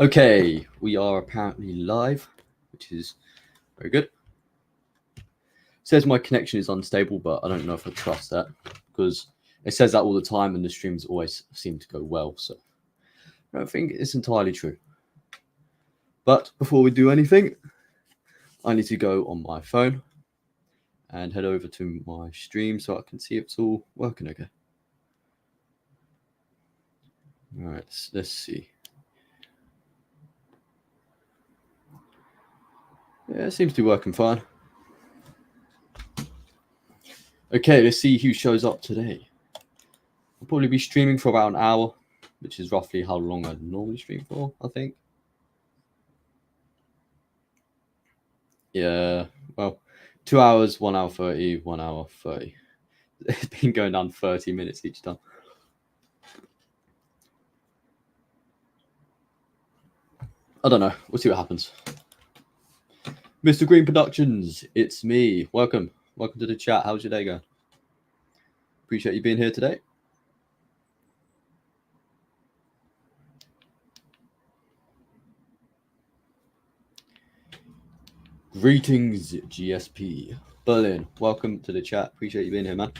Okay, we are apparently live, which is very good. It says my connection is unstable, but I don't know if I trust that because it says that all the time and the streams always seem to go well. So I don't think it's entirely true. But before we do anything, I need to go on my phone and head over to my stream so I can see if it's all working okay. All right, let's see. Yeah, it seems to be working fine. Okay, let's see who shows up today. I'll probably be streaming for about an hour, which is roughly how long I normally stream for, I think. Yeah, well, 2 hours, 1 hour 30, 1 hour 30. It's been going down 30 minutes each time. I don't know. We'll see what happens. Mr. Green Productions, it's me. Welcome. Welcome to the chat. How's your day going? Appreciate you being here today. Greetings, GSP. Berlin, welcome to the chat. Appreciate you being here, man.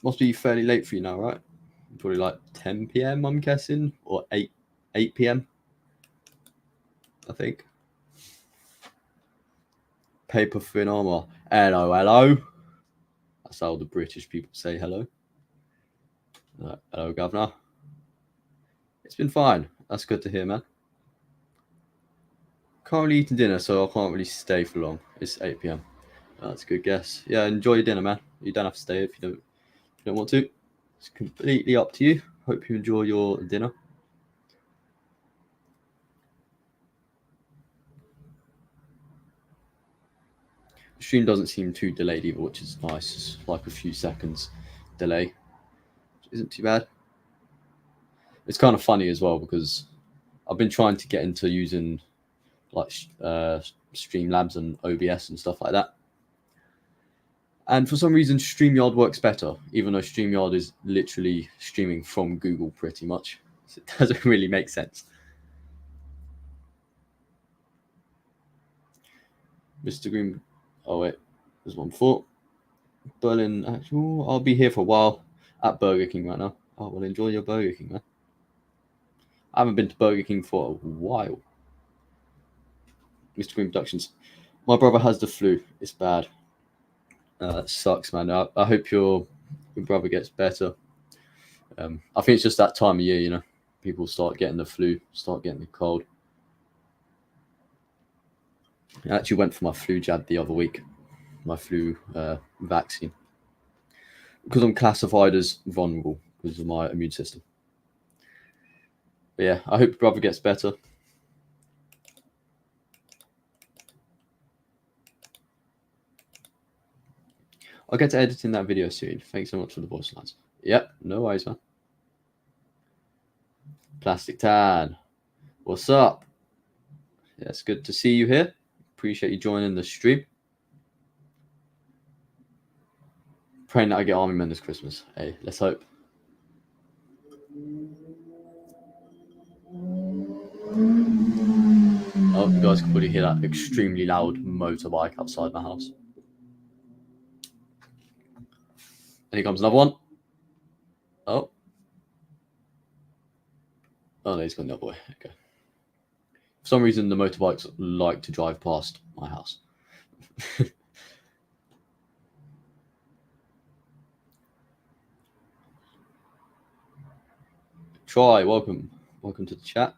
Must be fairly late for you now, right? Probably like 10 p.m., I'm guessing, or 8 p.m., I think. Paper thin armor. Hello, hello. That's how the British people say hello. Hello, Governor. It's been fine. That's good to hear, man. Currently eating dinner, so I can't really stay for long. It's 8 p.m. That's a good guess. Yeah, enjoy your dinner, man. You don't have to stay if you don't want to. It's completely up to you. Hope you enjoy your dinner. The stream doesn't seem too delayed either, which is nice. It's like a few seconds delay, which isn't too bad. It's kind of funny as well because I've been trying to get into using like Streamlabs and OBS and stuff like that. And for some reason, StreamYard works better, even though StreamYard is literally streaming from Google pretty much. So it doesn't really make sense. Mr. Green. Oh, wait. There's one thought. Berlin actual. I'll be here for a while at Burger King right now. Oh, well, enjoy your Burger King, man. I haven't been to Burger King for a while. Mr. Green Productions. My brother has the flu. It's bad. That sucks, man. I hope your brother gets better. I think it's just that time of year, you know. People start getting the flu, start getting the cold. I actually went for my flu jab the other week, my flu vaccine, because I'm classified as vulnerable because of my immune system. But yeah, I hope your brother gets better. I'll get to editing that video soon. Thanks so much for the voice lines. Yep, no worries, man. Plastic Tan, what's up? Yeah, it's good to see you here. Appreciate you joining the stream. Praying that I get Army Men this Christmas. Hey, let's hope. Oh, you guys can probably hear that extremely loud motorbike outside my house. And here comes another one. Oh. Oh, no, he's gone the other way. Okay. For some reason, the motorbikes like to drive past my house. Try, welcome. Welcome to the chat.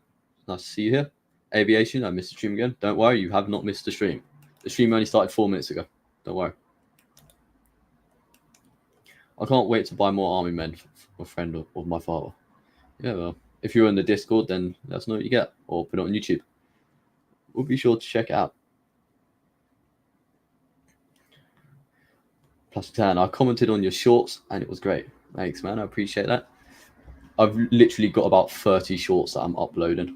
Nice to see you here. Aviation, I missed the stream again. Don't worry, you have not missed the stream. The stream only started 4 minutes ago. Don't worry. I can't wait to buy more Army Men for a friend of my father. Yeah, well, if you're in the Discord, then let us know what you get, or put it on YouTube. We'll be sure to check it out. Plastic Tan, I commented on your shorts, and it was great. Thanks, man. I appreciate that. I've literally got about 30 shorts that I'm uploading.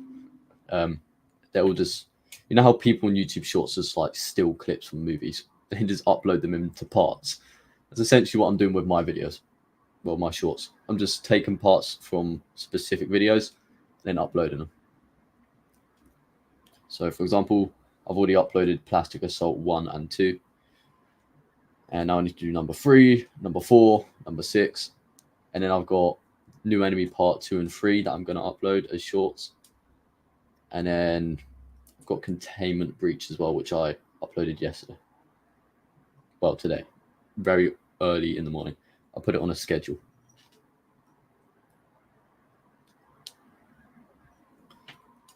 They're all just, you know how people on YouTube Shorts just like still clips from movies? They just upload them into parts. That's essentially what I'm doing with my videos. well, my shorts. I'm just taking parts from specific videos and then uploading them. So, for example, I've already uploaded Plastic Assault 1 and 2. And now I need to do number 3, number 4, number 6. And then I've got New Enemy Part 2 and 3 that I'm going to upload as shorts. And then I've got Containment Breach as well, which I uploaded yesterday. Well, today. Very early in the morning. I put it on a schedule.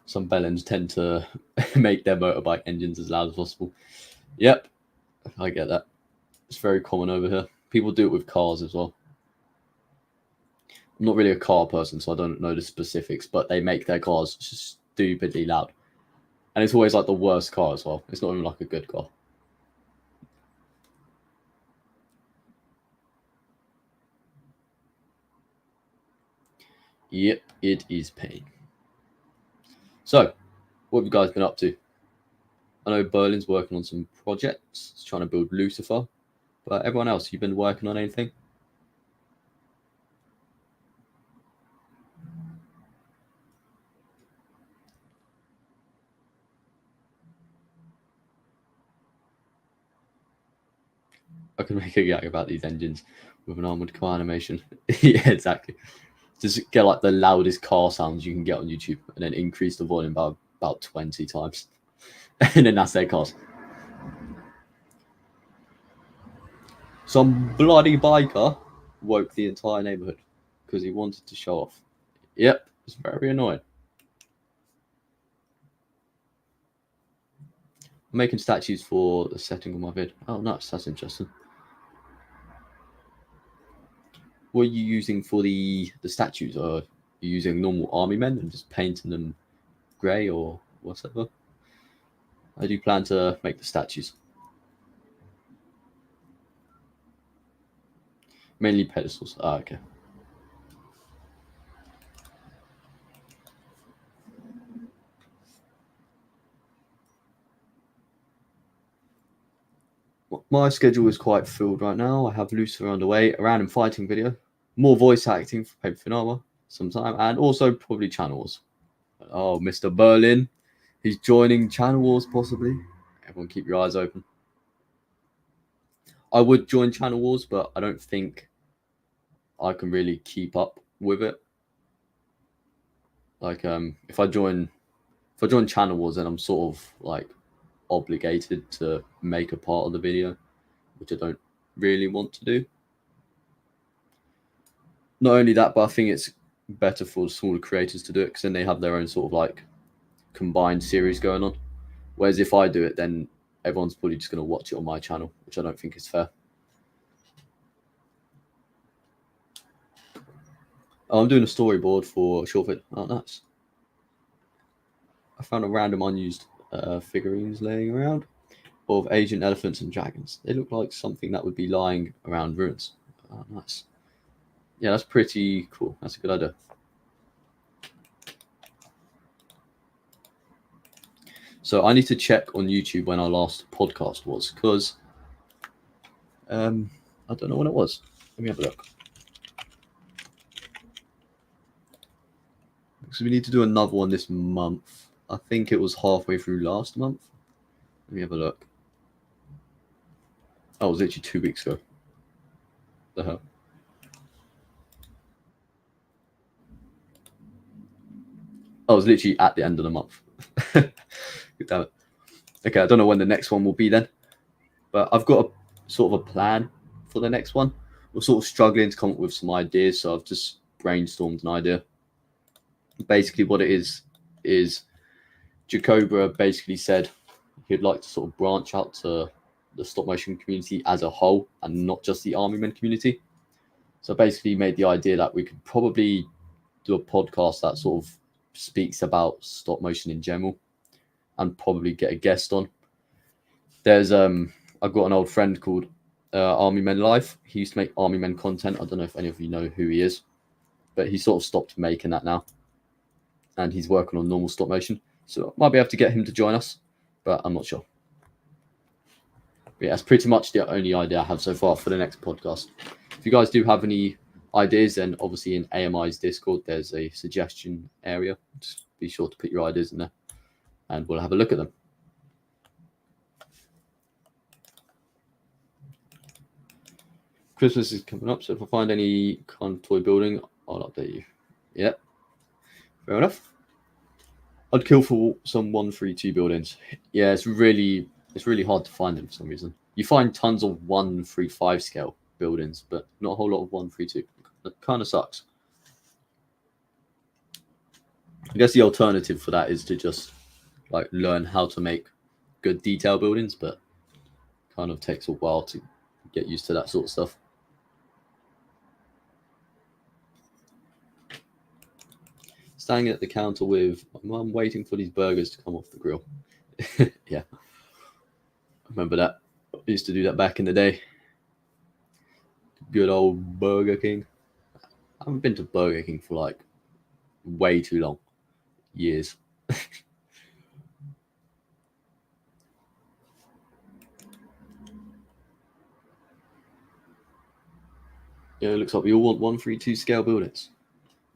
Some bellends tend to make their motorbike engines as loud as possible. Yep, I get that. It's very common over here. People do it with cars as well. I'm not really a car person, so I don't know the specifics, but they make their cars stupidly loud. And it's always like the worst car as well. It's not even like a good car. Yep, it is pain. So, what have you guys been up to? I know Berlin's working on some projects. He's trying to build Lucifer. But everyone else, you've been working on anything? I can make a gag about these engines with an Armored Car animation. Yeah, exactly. Just get like the loudest car sounds you can get on YouTube and then increase the volume by about 20 times. And then that's their cars. Some bloody biker woke the entire neighborhood because he wanted to show off. Yep, it's very annoying. I'm making statues for the setting of my vid. Oh, nice. That's interesting. What are you using for the statues? Or are you using normal army men and just painting them grey or whatever? How do you plan to make the statues? Mainly pedestals. Ah, okay. My schedule is quite filled right now. I have Lucifer underway, a random fighting video, more voice acting for Paper Thin Armor sometime, and also probably Channel Wars. Oh, Mr. Berlin. He's joining Channel Wars possibly. Everyone keep your eyes open. I would join Channel Wars, but I don't think I can really keep up with it. Like, if I join Channel Wars, then I'm sort of like obligated to make a part of the video, which I don't really want to do. Not only that, but I think it's better for smaller creators to do it because then they have their own sort of like combined series going on. Whereas if I do it, then everyone's probably just going to watch it on my channel, which I don't think is fair. Oh, I'm doing a storyboard for a short vid. Oh, nice. I found a random unused figurines laying around of Asian elephants and dragons. They look like something that would be lying around ruins. Oh, nice. Yeah, that's pretty cool. That's a good idea. So I need to check on YouTube when our last podcast was, because I don't know when it was. Let me have a look. Because we need to do another one this month. I think it was halfway through last month. Let me have a look. Oh, it was literally 2 weeks ago. The hell? Oh, it was literally at the end of the month. Damn it. Okay, I don't know when the next one will be then. But I've got a sort of a plan for the next one. We're sort of struggling to come up with some ideas, so I've just brainstormed an idea. Basically, what it is Jacobra basically said he'd like to sort of branch out to the stop motion community as a whole and not just the army men community. So basically he made the idea that we could probably do a podcast that sort of speaks about stop motion in general and probably get a guest on. There's I've got an old friend called Army Men Life. He used to make Army Men content. I don't know if any of you know who he is, but he sort of stopped making that now. And he's working on normal stop motion. So I might be able to get him to join us, but I'm not sure. But yeah, that's pretty much the only idea I have so far for the next podcast. If you guys do have any ideas, then obviously in AMI's Discord, there's a suggestion area. Just be sure to put your ideas in there and we'll have a look at them. Christmas is coming up, so if I find any kind of toy building, I'll update you. Yeah, fair enough. I'd kill for some 132 buildings. Yeah, it's really hard to find them for some reason. You find tons of 135 scale buildings, but not a whole lot of 132. That kind of sucks. I guess the alternative for that is to just like learn how to make good detail buildings, but kind of takes a while to get used to that sort of stuff. Standing at the counter with my mum waiting for these burgers to come off the grill. Yeah. I remember that. I used to do that back in the day. Good old Burger King. I haven't been to Burger King for like way too long. Years. Yeah, it looks like we all want 132 scale buildings.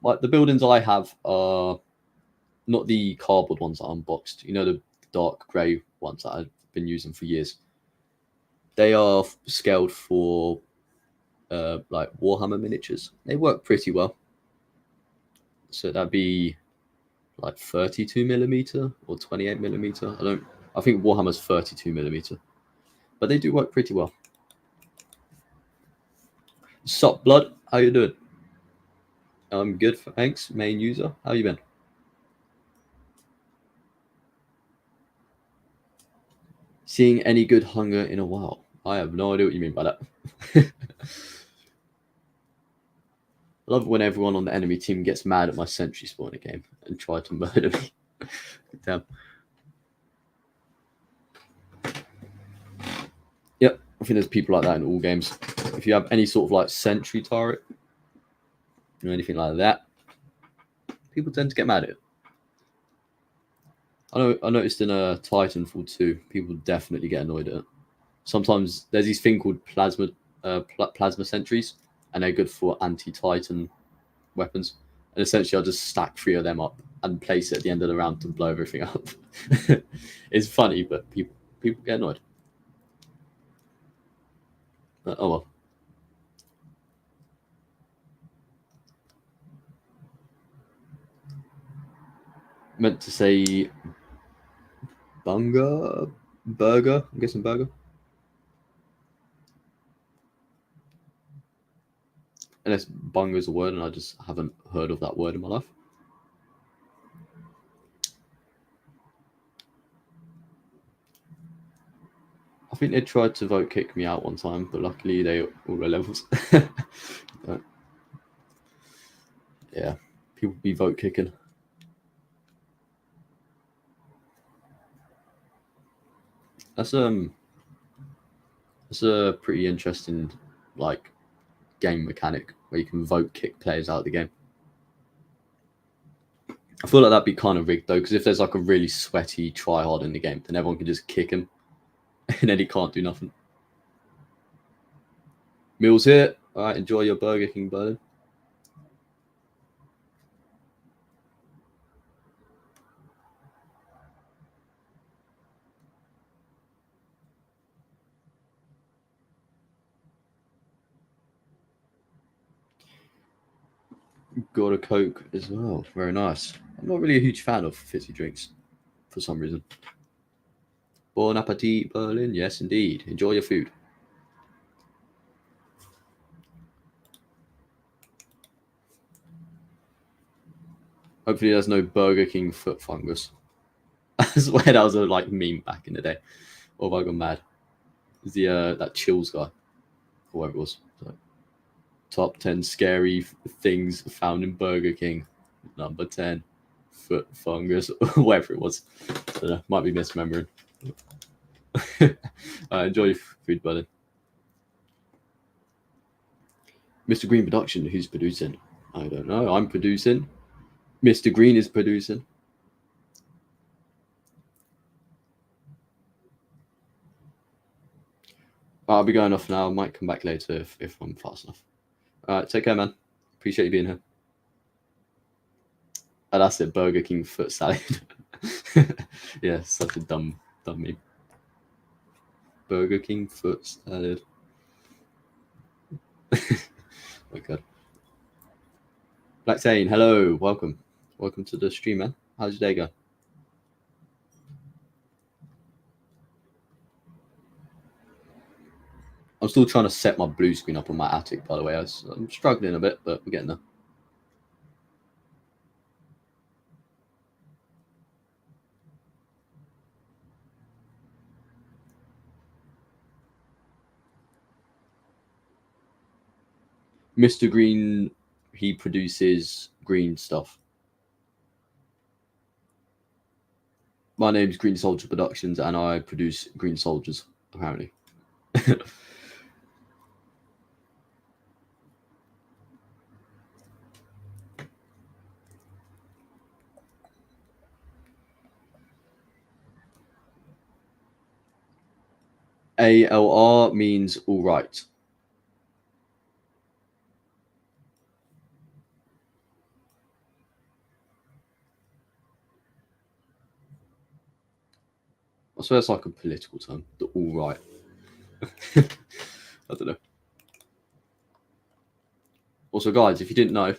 Like the buildings I have are not the cardboard ones that I unboxed. You know, the dark grey ones that I've been using for years. They are scaled for like Warhammer miniatures. They work pretty well. So that'd be like 32mm or 28mm. I think Warhammer's 32mm. But they do work pretty well. Sup, blood? How you doing? I'm good, thanks. Main user. How you been? Seeing any good hunger in a while? I have no idea what you mean by that. I love when everyone on the enemy team gets mad at my sentry spawn game and try to murder me. Damn. Yep, I think there's people like that in all games. If you have any sort of like sentry turret or anything like that, people tend to get mad at it. I noticed in a Titanfall 2, people definitely get annoyed at it. Sometimes there's these thing called plasma sentries, and they're good for anti-Titan weapons. And essentially, I'll just stack 3 of them up and place it at the end of the round to blow everything up. It's funny, but people get annoyed. Oh well. Meant to say burger. I'm guessing burger. Unless bunga is a word, and I just haven't heard of that word in my life. I think they tried to vote kick me out one time, but luckily they all were levels. But, yeah, people be vote kicking. That's a pretty interesting like game mechanic where you can vote kick players out of the game. I feel like that'd be kind of rigged though, because if there's like a really sweaty tryhard in the game, then everyone can just kick him, and then he can't do nothing. Meals here. All right, enjoy your Burger King, Berlin. Got a Coke as well. Very nice. I'm not really a huge fan of fizzy drinks for some reason. Bon appetit, Berlin. Yes, indeed. Enjoy your food. Hopefully there's no Burger King foot fungus. I swear that was a like meme back in the day. Or have I gone mad? Is the that Chills guy, or whatever it was. So, top 10 scary things found in Burger King. Number 10, foot fungus, whatever it was. So, might be misremembering. Enjoy your food, buddy. Mr. Green Production, who's producing? I don't know. I'm producing. Mr. Green is producing. I'll be going off now. I might come back later if I'm fast enough. All right, take care, man. Appreciate you being here. Oh, that's it. Burger King foot salad. Yeah, such a dumb meme. Burger King foot salad. My God. Black Tane, hello, welcome to the stream, man. How's your day going? I'm still trying to set my blue screen up on my attic, by the way. I'm struggling a bit, but we're getting there. Mr. Green, he produces green stuff. My name's Green Soldier Productions, and I produce Green Soldiers, apparently. ALR means all right. I swear it's like a political term, the all right. I don't know. Also, guys, if you didn't know,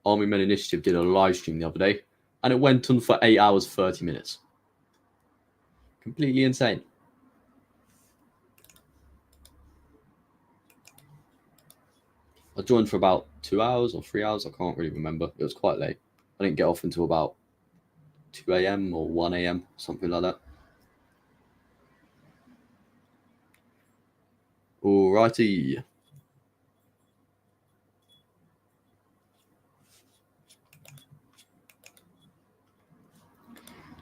Army Men Initiative did a live stream the other day, and it went on for 8 hours, 30 minutes. Completely insane. I joined for about 2 hours or 3 hours. I can't really remember. It was quite late. I didn't get off until about 2 a.m. or 1 a.m., something like that. Alrighty.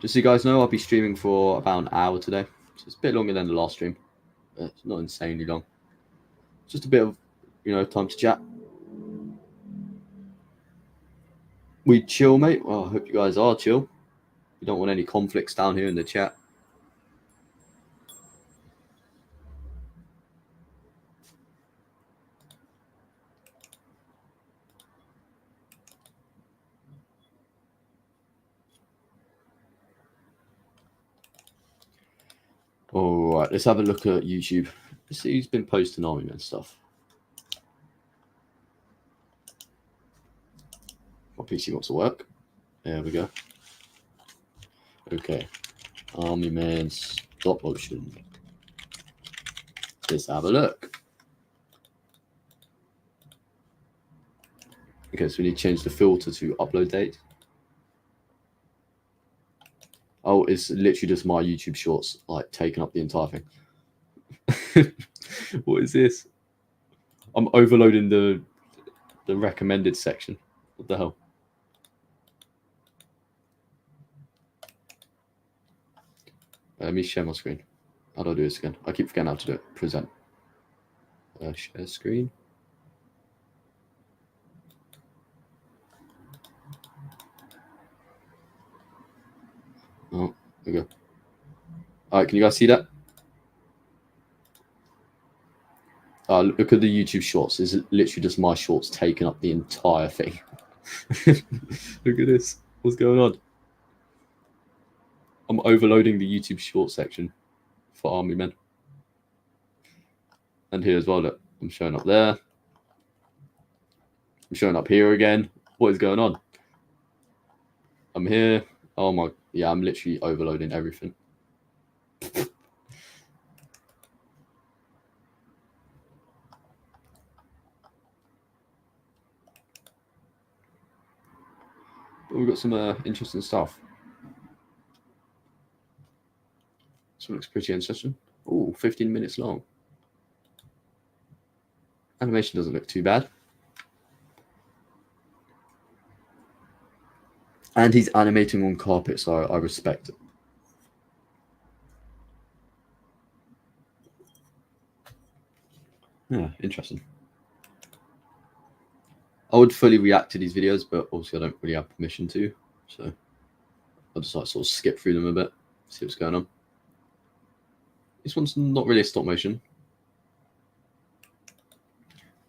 Just so you guys know, I'll be streaming for about an hour today. So it's a bit longer than the last stream. But it's not insanely long. Just a bit of, time to chat. We chill, mate. Well, I hope you guys are chill. You don't want any conflicts down here in the chat. All right, let's have a look at YouTube. Let's see who's been posting Army Men stuff. My PC wants to work. There we go. Okay. Army Men stop motion. Let's have a look. Okay, so we need to change the filter to upload date. Oh, it's literally just my YouTube shorts, like taking up the entire thing. What is this? I'm overloading the recommended section. What the hell? Let me share my screen. How do I do this again? I keep forgetting how to do it. Present. Share screen. Oh, there we go. All right, can you guys see that? Look at the YouTube shorts. It's literally just my shorts taking up the entire thing. Look at this. What's going on? I'm overloading the YouTube short section for Army Men. And here as well, look. I'm showing up there. I'm showing up here again. What is going on? I'm here. Oh my, yeah, I'm literally overloading everything. But we've got some interesting stuff. This one looks pretty interesting. Oh, 15 minutes long. Animation doesn't look too bad. And he's animating on carpet, so I respect it. Yeah, interesting. I would fully react to these videos, but obviously I don't really have permission to. So I'll just like sort of skip through them a bit, see what's going on. This one's not really a stop motion.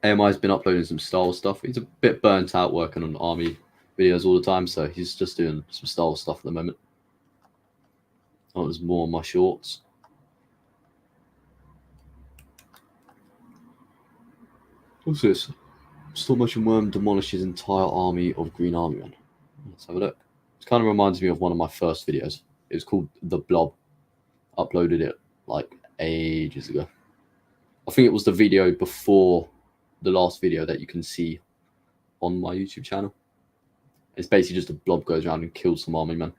AMI's been uploading some Star Wars stuff. He's a bit burnt out working on army videos all the time, so he's just doing some Star Wars stuff at the moment. Oh, there's more on my shorts. What's this? Stop motion worm demolishes entire army of green army men. Let's have a look. It kind of reminds me of one of my first videos. It was called The Blob. Uploaded it like ages ago. I think it was the video before the last video that you can see on my YouTube channel. It's basically just a blob goes around and kills some army men.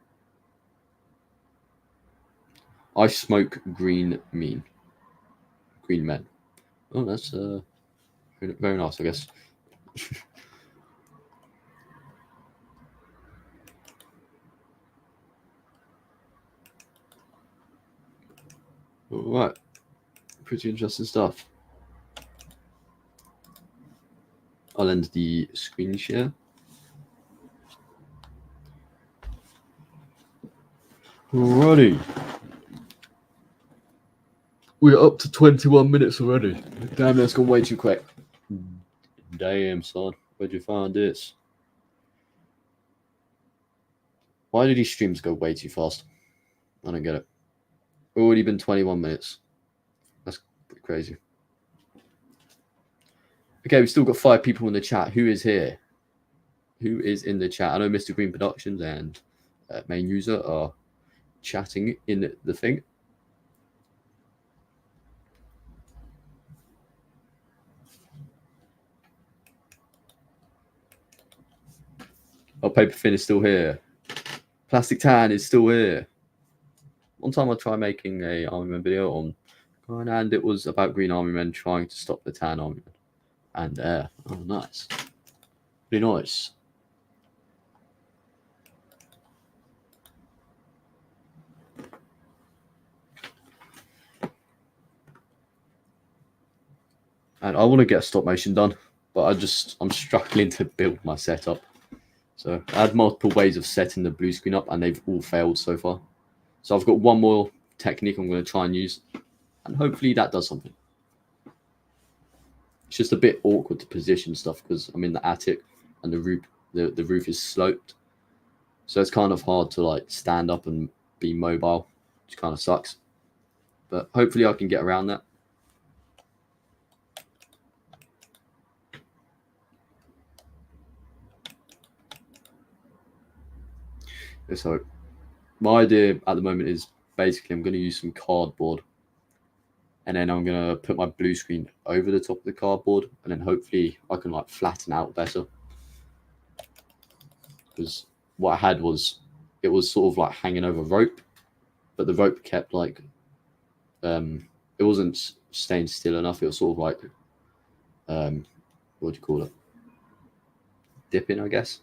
I smoke green men. Oh, that's very nice, I guess. All right, pretty interesting stuff. I'll end the screen share. Alrighty. We're up to 21 minutes already. Damn, that's gone way too quick. Damn, son. Where'd you find this? Why do these streams go way too fast? I don't get it. Already been 21 minutes. That's pretty crazy. Okay, we've still got 5 people in the chat. Who is here? Who is in the chat? I know Mr. Green Productions and Main User are chatting in the thing. Oh, Paper Fin is still here. Plastic Tan is still here. One time I tried making a Army Men video on, and it was about Green Army Men trying to stop the Tan Army Men. And oh, nice. Really nice. And I want to get a stop motion done, but I'm struggling to build my setup. So I had multiple ways of setting the blue screen up, and they've all failed so far. So I've got one more technique I'm going to try and use, and hopefully that does something. It's just a bit awkward to position stuff because I'm in the attic and the roof is sloped, so it's kind of hard to like stand up and be mobile, which kind of sucks. But hopefully I can get around that. Let's hope. My idea at the moment is basically I'm going to use some cardboard, and then I'm going to put my blue screen over the top of the cardboard, and then hopefully I can like flatten out better. Because what I had was, it was sort of like hanging over rope, but the rope kept like, it wasn't staying still enough. It was sort of like, what do you call it? Dipping, I guess.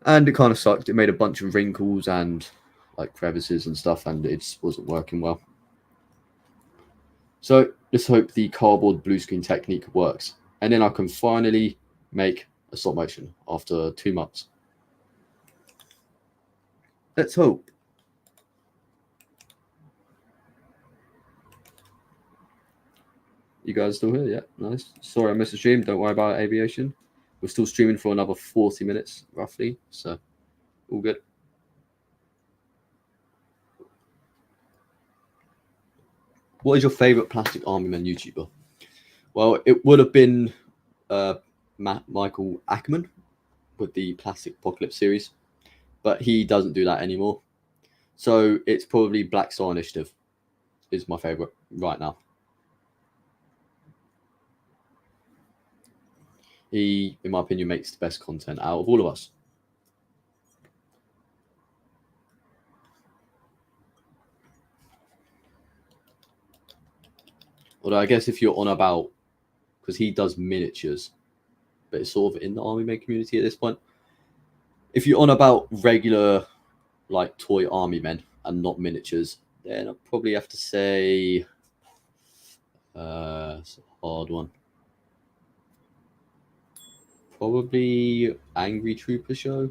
And it kind of sucked. It made a bunch of wrinkles and like crevices and stuff, and it just wasn't working well. So let's hope the cardboard blue screen technique works, and then I can finally make a stop motion after 2 months. Let's hope. You guys still here? Yeah, nice. Sorry I missed the stream. Don't worry about aviation. We're still streaming for another 40 minutes, roughly. So, all good. What is your favorite Plastic Army Men YouTuber? Well, it would have been Michael Ackerman with the Plastic Apocalypse series, but he doesn't do that anymore. So it's probably Black Star Initiative is my favorite right now. He, in my opinion, makes the best content out of all of us. Although I guess if you're on about, because he does miniatures, but it's sort of in the Army Men community at this point. If you're on about regular, like toy Army Men and not miniatures, then I'll probably have to say, it's a hard one. Probably Angry Trooper Show.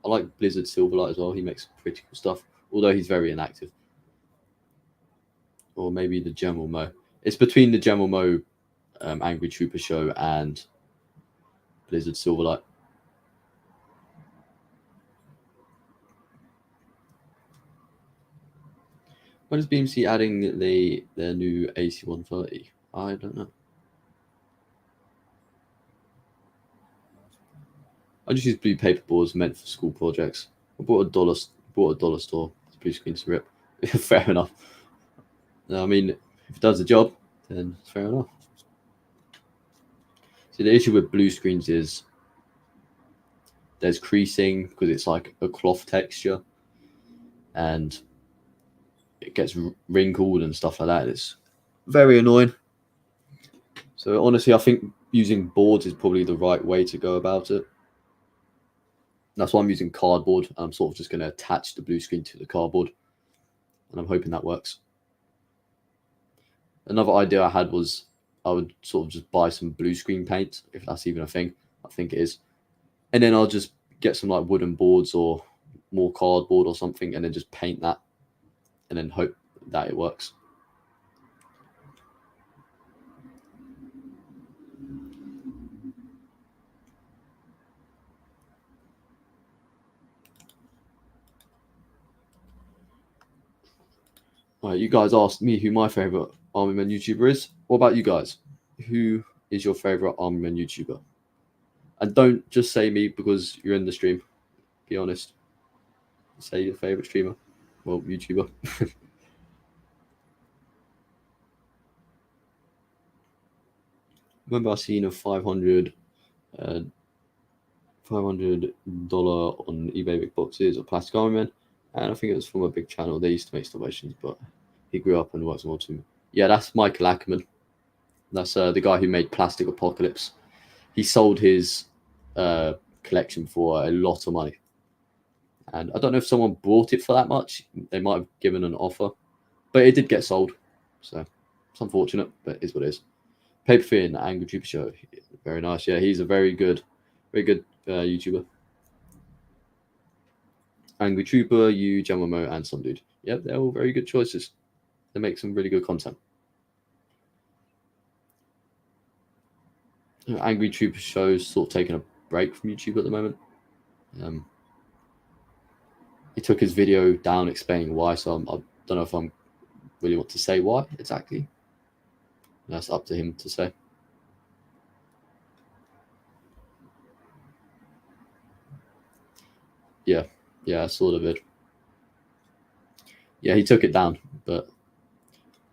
I like Blizzard Silverlight as well. He makes pretty cool stuff, although he's very inactive. Or maybe the General Mo. It's between the General Mo Angry Trooper Show and Blizzard Silverlight. When is BMC adding their new AC-130? I don't know. I just use blue paper boards meant for school projects. I bought a dollar store. It's blue screen to rip. Fair enough. I mean, if it does the job, then it's fair enough. So the issue with blue screens is there's creasing because it's like a cloth texture, and it gets wrinkled and stuff like that. It's very annoying. So honestly, I think using boards is probably the right way to go about it. That's why I'm using cardboard. I'm sort of just going to attach the blue screen to the cardboard, and I'm hoping that works. Another idea I had was I would sort of just buy some blue screen paint, if that's even a thing. I think it is. And then I'll just get some like wooden boards or more cardboard or something, and then just paint that, and then hope that it works. Right, you guys asked me who my favorite Army Men YouTuber is. What about you guys? Who is your favorite Army Men YouTuber? And don't just say me because you're in the stream. Be honest. Say your favorite streamer. Well, YouTuber. Remember I seen a $500 on eBay big boxes of plastic Army Men, and I think it was from a big channel. They used to make stovations, but he grew up and works more too. Yeah, that's Michael Ackerman. That's the guy who made Plastic Apocalypse. He sold his collection for a lot of money, and I don't know if someone bought it for that much. They might have given an offer, but it did get sold, so it's unfortunate, but it is what it is. Paper Fin, Angry Trooper Show, very nice. Yeah, he's a very good YouTuber. Angry Trooper, you, Jamamo, and some dude. Yep, they're all very good choices. They make some really good content. Angry Trooper Show's sort of taking a break from YouTube at the moment. He took his video down explaining why, so I don't know if I'm really want to say why exactly. That's up to him to say. Yeah, I sort of did. Yeah, he took it down, but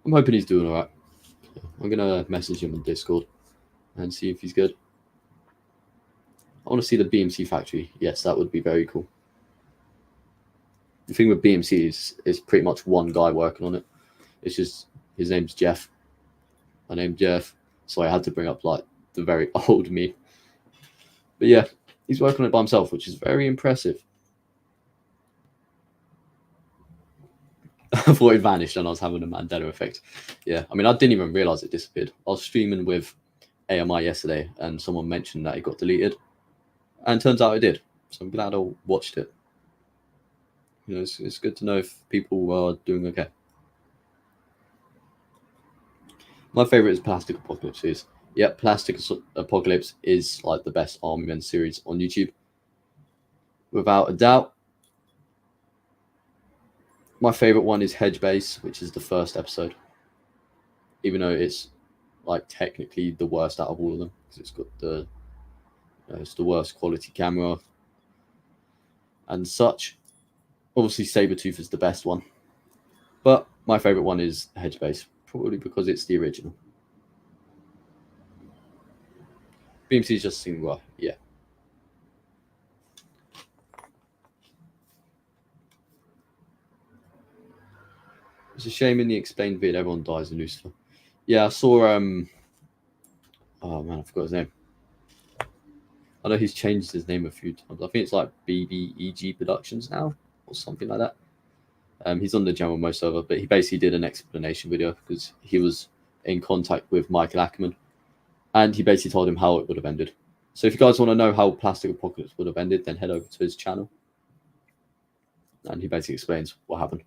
I'm hoping he's doing all right. I'm going to message him on Discord and see if he's good. I want to see the BMC factory. Yes, that would be very cool. The thing with BMC is pretty much one guy working on it. It's just, his name's Jeff. My name's Jeff, so I had to bring up like the very old me. But yeah, he's working on it by himself, which is very impressive. I thought it vanished and I was having a Mandela effect. Yeah, I mean, I didn't even realize it disappeared. I was streaming with AMI yesterday and someone mentioned that it got deleted. And turns out it did. So I'm glad I watched it. You know, it's good to know if people are doing okay. My favorite is Plastic Apocalypse. Yeah, Plastic Apocalypse is like the best Army Men series on YouTube. Without a doubt. My favorite one is Hedge Base, which is the first episode. Even though it's like technically the worst out of all of them, because it's got it's the worst quality camera and such. Obviously, Sabretooth is the best one, but my favorite one is Hedge Base, probably because it's the original. BMC just seemed well, yeah. It's a shame in the explained vid everyone dies in Lucifer. Yeah, I saw oh man, I forgot his name. I know he's changed his name a few times. I think it's like BBEG Productions now or something like that. He's on the General Mo server, but he basically did an explanation video because he was in contact with Michael Ackerman, and he basically told him how it would have ended. So if you guys want to know how Plastic Apocalypse would have ended, then head over to his channel, and he basically explains what happened.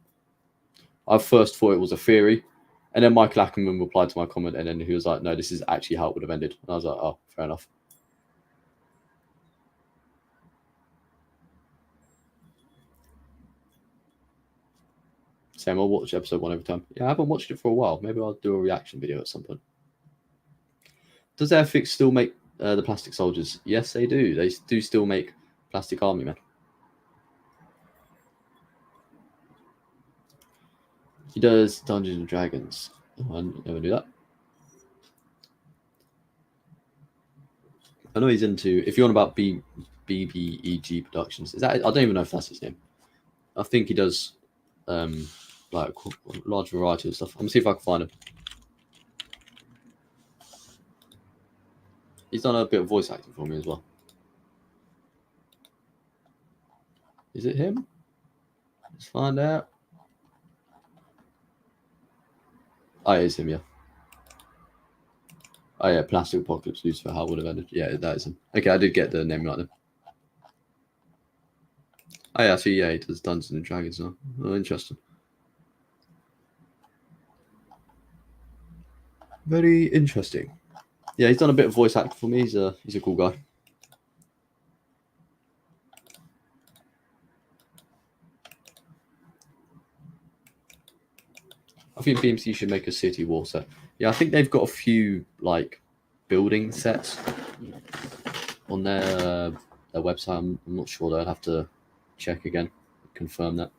I first thought it was a theory, And then Michael Ackerman replied to my comment, and then he was like, "No, this is actually how it would have ended." And I was like, "Oh, fair enough." Sam, I'll watch episode 1 every time. Yeah, I haven't watched it for a while. Maybe I'll do a reaction video at some point. Does Airfix still make the plastic soldiers? Yes, they do. They do still make plastic army men. He does Dungeons and Dragons. Oh, I never knew that. I know he's into. If you're on about BBEG Productions, is that? I don't even know if that's his name. I think he does like a large variety of stuff. I'm gonna see if I can find him. He's done a bit of voice acting for me as well. Is it him? Let's find out. Oh, it is him, yeah. Oh, yeah, Plastic Apocalypse, Lucifer, how would have ended. Yeah, that is him. Okay, I did get the name right then. Oh, yeah, actually, yeah, he does Dungeons and Dragons now. Oh, interesting. Very interesting. Yeah, he's done a bit of voice acting for me. He's a cool guy. I think BMC should make a city wall set. Yeah, I think they've got a few like building sets on their website. I'm not sure. I'd have to check again, confirm that.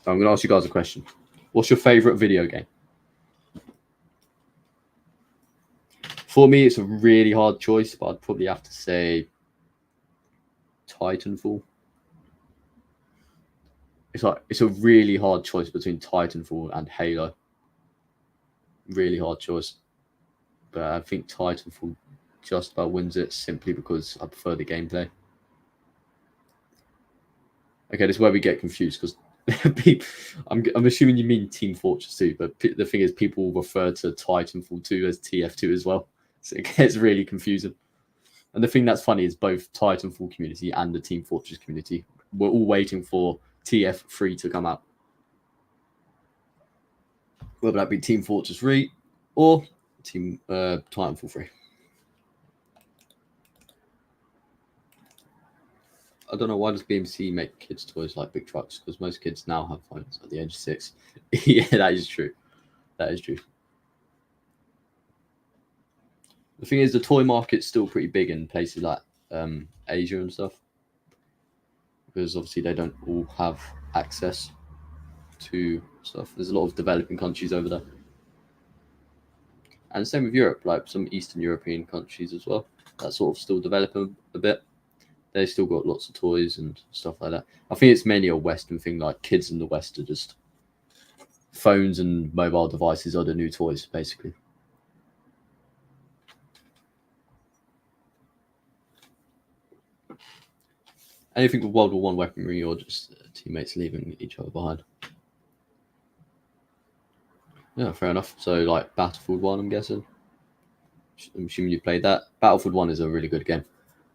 So I'm going to ask you guys a question. What's your favorite video game? For me, it's a really hard choice, but I'd probably have to say Titanfall. It's a really hard choice between Titanfall and Halo. Really hard choice, but I think Titanfall just about wins it simply because I prefer the gameplay. Okay, this is where we get confused because I'm assuming you mean Team Fortress 2, but the thing is, people refer to Titanfall 2 as TF2 as well, so it gets really confusing. And the thing that's funny is both Titanfall community and the Team Fortress community were all waiting for TF3 to come out. Whether that be Team Fortress 3 or Team Titanfall 3. I don't know, why does BMC make kids' toys like big trucks? Because most kids now have phones at the age of 6. Yeah, that is true. That is true. The thing is, the toy market's still pretty big in places like Asia and stuff, because obviously they don't all have access to stuff. There's a lot of developing countries over there, and same with Europe, like some Eastern European countries as well. That's sort of still developing a bit. They still got lots of toys and stuff like that. I think it's mainly a Western thing. Like kids in the West are just phones and mobile devices are the new toys, basically. Anything with World War One weaponry or just teammates leaving each other behind. Yeah, fair enough. So like Battlefield 1, I'm guessing. I'm assuming you played that. Battlefield 1 is a really good game.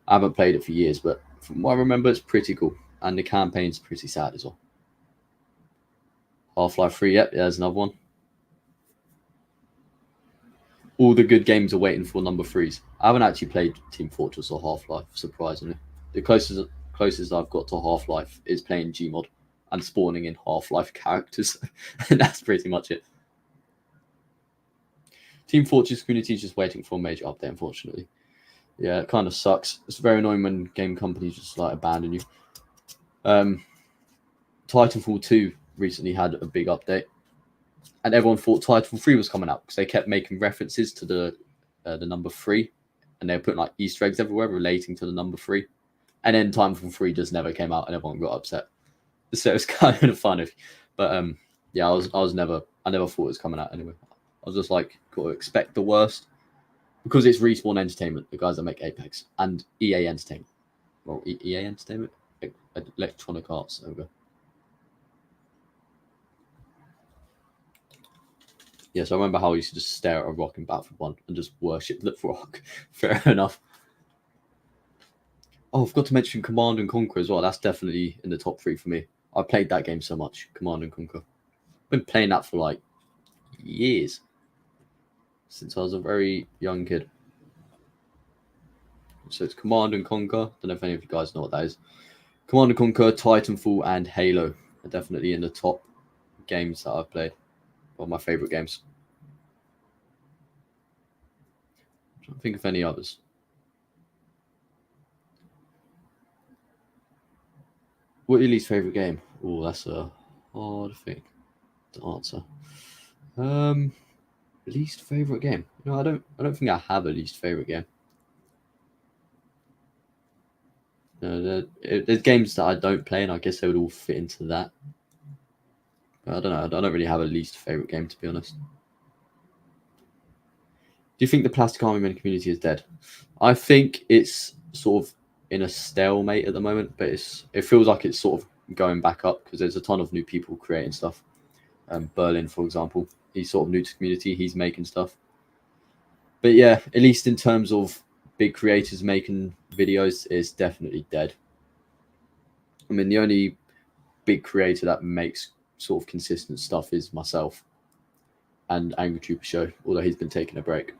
I haven't played it for years, but from what I remember, it's pretty cool. And the campaign's pretty sad as well. Half-Life 3, yep, there's another one. All the good games are waiting for number 3s. I haven't actually played Team Fortress or Half-Life, surprisingly. The closest I've got to Half-Life is playing Gmod and spawning in Half-Life characters. And that's pretty much it. Team Fortress community is just waiting for a major update, unfortunately. Yeah, it kind of sucks. It's very annoying when game companies just like abandon you. Titanfall 2 recently had a big update, and everyone thought Titanfall 3 was coming out because they kept making references to the number 3, and they were putting like Easter eggs everywhere relating to the number 3. And then Titanfall 3 just never came out, and everyone got upset. So it's kind of funny, but yeah, I never thought it was coming out anyway. I was just like, got to expect the worst. Because it's Respawn Entertainment, the guys that make Apex, and EA Entertainment. Well, EA Entertainment? Electronic Arts. There we go. Yeah, so I remember how I used to just stare at a rock in Battlefield 1 and just worship the rock. Fair enough. Oh, I forgot to mention Command and Conquer as well. That's definitely in the top 3 for me. I played that game so much, Command and Conquer. I've been playing that for like years, since I was a very young kid. So it's Command and Conquer. Don't know if any of you guys know what that is. Command and Conquer, Titanfall, and Halo are definitely in the top games that I've played. One of my favorite games. I don't think of any others. What's your least favorite game? Oh, that's a hard thing to answer. Least favorite game? No, I don't think I have a least favorite game. No, there's games that I don't play, and I guess they would all fit into that. But I don't know. I don't really have a least favorite game, to be honest. Do you think the Plastic Army Men community is dead? I think it's sort of in a stalemate at the moment, but it feels like it's sort of going back up because there's a ton of new people creating stuff. Berlin, for example, he's sort of new to the community. He's making stuff. But yeah, at least in terms of big creators making videos, it's definitely dead. I mean, the only big creator that makes sort of consistent stuff is myself and Angry Trooper Show, although he's been taking a break.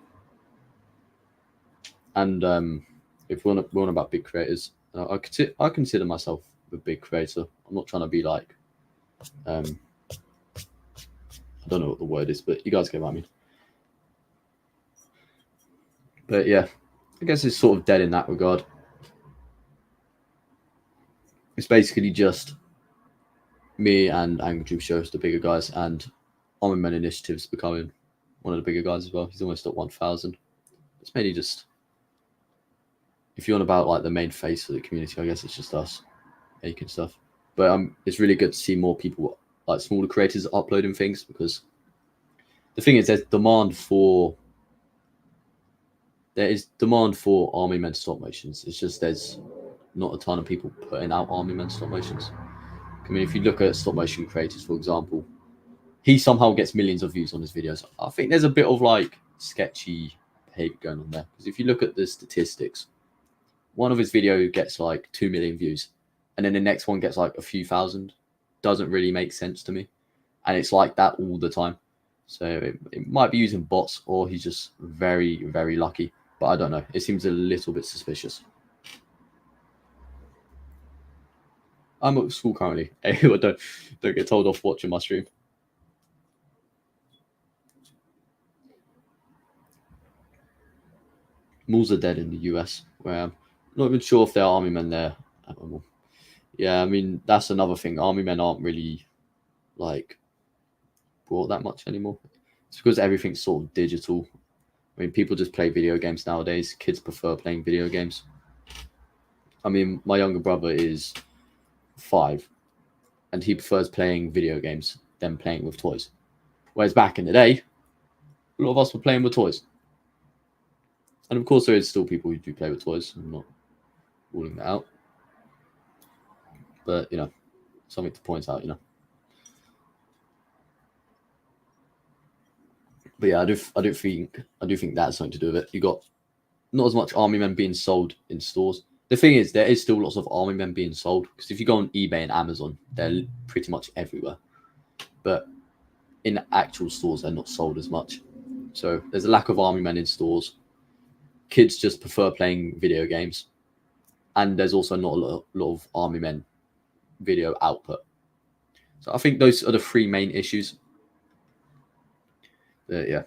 And if we're on about big creators, I consider myself a big creator. I'm not trying to be like, I don't know what the word is, but you guys get what I mean. But yeah, I guess it's sort of dead in that regard. It's basically just me and Angry Trooper Show, the bigger guys, and Army Men Initiative's becoming one of the bigger guys as well. He's almost at 1,000. It's mainly just, if you're on about like the main face of the community, I guess it's just us making stuff. But it's really good to see more people, like smaller creators, uploading things, because the thing is, there is demand for Army Men stop motions. It's just there's not a ton of people putting out Army Men stop motions. I mean, if you look at stop motion creators, for example, he somehow gets millions of views on his videos. I think there's a bit of like sketchy behavior going on there, because if you look at the statistics, one of his video gets like 2 million views, and then the next one gets like a few thousand. Doesn't really make sense to me, and it's like that all the time. So it might be using bots, or he's just very, very lucky. But I don't know. It seems a little bit suspicious. I'm at school currently. Don't get told off watching my stream. Malls are dead in the US, where I'm not even sure if there are army men there. Yeah, I mean that's another thing. Army men aren't really like brought that much anymore. It's because everything's sort of digital. I mean, people just play video games nowadays. Kids prefer playing video games. I mean, my younger brother is 5, and he prefers playing video games than playing with toys. Whereas back in the day, a lot of us were playing with toys. And of course, there is still people who do play with toys. I'm not ruling that out. But, something to point out, But yeah, I do think that's something to do with it. You got not as much army men being sold in stores. The thing is, there is still lots of army men being sold, because if you go on eBay and Amazon, they're pretty much everywhere. But in actual stores, they're not sold as much. So there's a lack of army men in stores. Kids just prefer playing video games, and there's also not a lot of army men video output. So I think those are the 3 main issues. Yeah.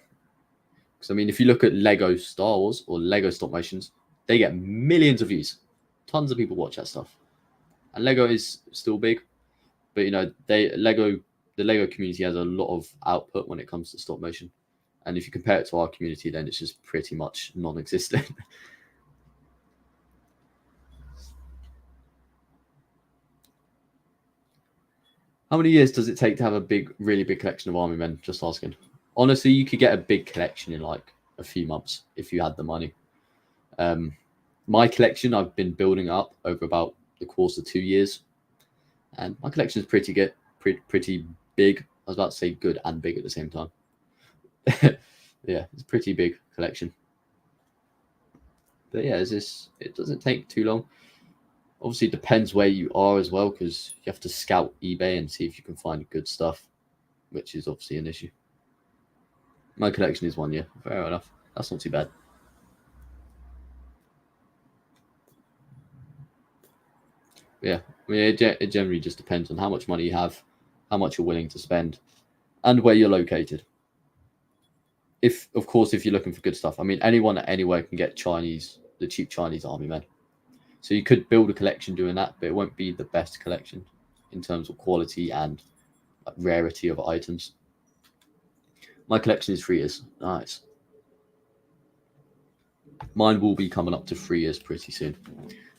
Because I mean, if you look at Lego Star Wars or Lego stop motions, they get millions of views. Tons of people watch that stuff. And Lego is still big, but the Lego community has a lot of output when it comes to stop motion. And if you compare it to our community, then it's just pretty much non-existent. How many years does it take to have a really big collection of army men? Just asking. Honestly, you could get a big collection in like a few months if you had the money. My collection, I've been building up over about the course of 2 years, and my collection is pretty good, pretty big. I was about to say good and big at the same time. Yeah, it's a pretty big collection. But yeah, it doesn't take too long. Obviously, it depends where you are as well, because you have to scout eBay and see if you can find good stuff, which is obviously an issue. My collection is 1 year. Fair enough. That's not too bad. Yeah, I mean, it generally just depends on how much money you have, how much you're willing to spend, and where you're located. If, of course, if you're looking for good stuff, I mean, anyone anywhere can get the cheap Chinese army men. So you could build a collection doing that, but it won't be the best collection in terms of quality and rarity of items. My collection is 3 years. Nice. Mine will be coming up to 3 years pretty soon.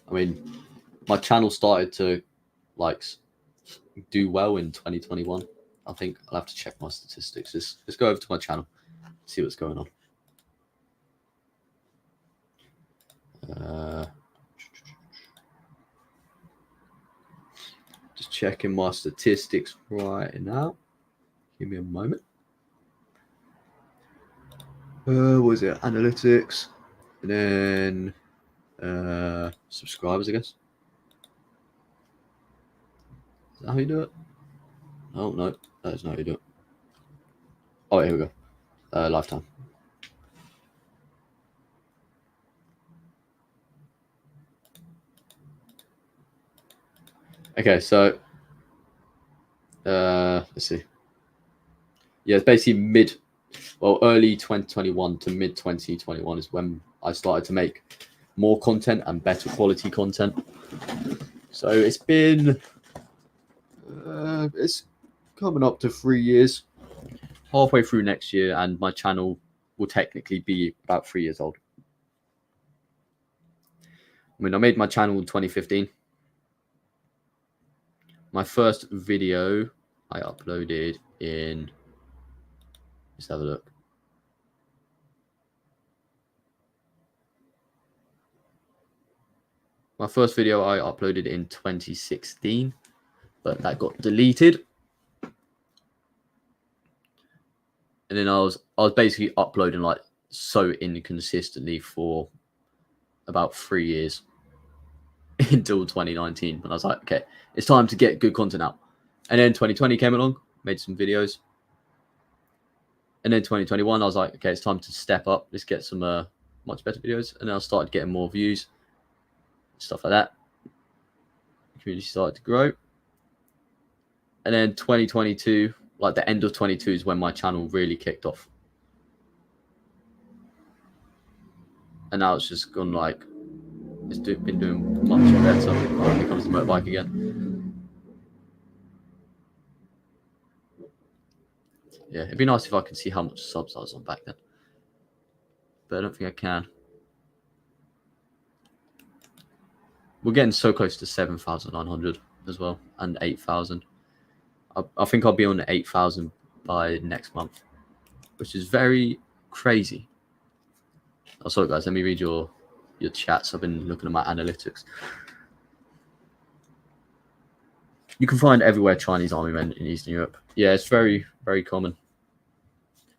I mean, my channel started to like do well in 2021. I think I'll have to check my statistics. Let's go over to my channel, see what's going on. Just checking my statistics right now. Give me a moment. What was it? Analytics, and then subscribers, I guess. Is that how you do it? Oh no, that is not how you do it. Oh, here we go. Lifetime. Okay, so let's see. Yeah, it's basically early 2021 to mid 2021 is when I started to make more content and better quality content. So it's been it's coming up to 3 years, halfway through next year, and my channel will technically be about 3 years old. I mean, I made my channel in 2015. My first video I uploaded in, let's have a look. My first video I uploaded in 2016, but that got deleted. And then I was basically uploading like so inconsistently for about 3 years until 2019, when I was like, okay, it's time to get good content out. And then 2020 came along, made some videos. And then 2021, I was like, okay, it's time to step up. Let's get some much better videos. And then I started getting more views, stuff like that. The community started to grow. And then 2022, like the end of 22 is when my channel really kicked off. And now it's just gone like, it's been doing much better. When it comes to motorbike again. Yeah, it'd be nice if I could see how much subs I was on back then. But I don't think I can. We're getting so close to 7,900 as well, and 8,000. I think I'll be on 8,000 by next month, which is very crazy. Oh, sorry guys, let me read your chats. I've been looking at my analytics. You can find everywhere Chinese army men in Eastern Europe. Yeah, it's very, very common.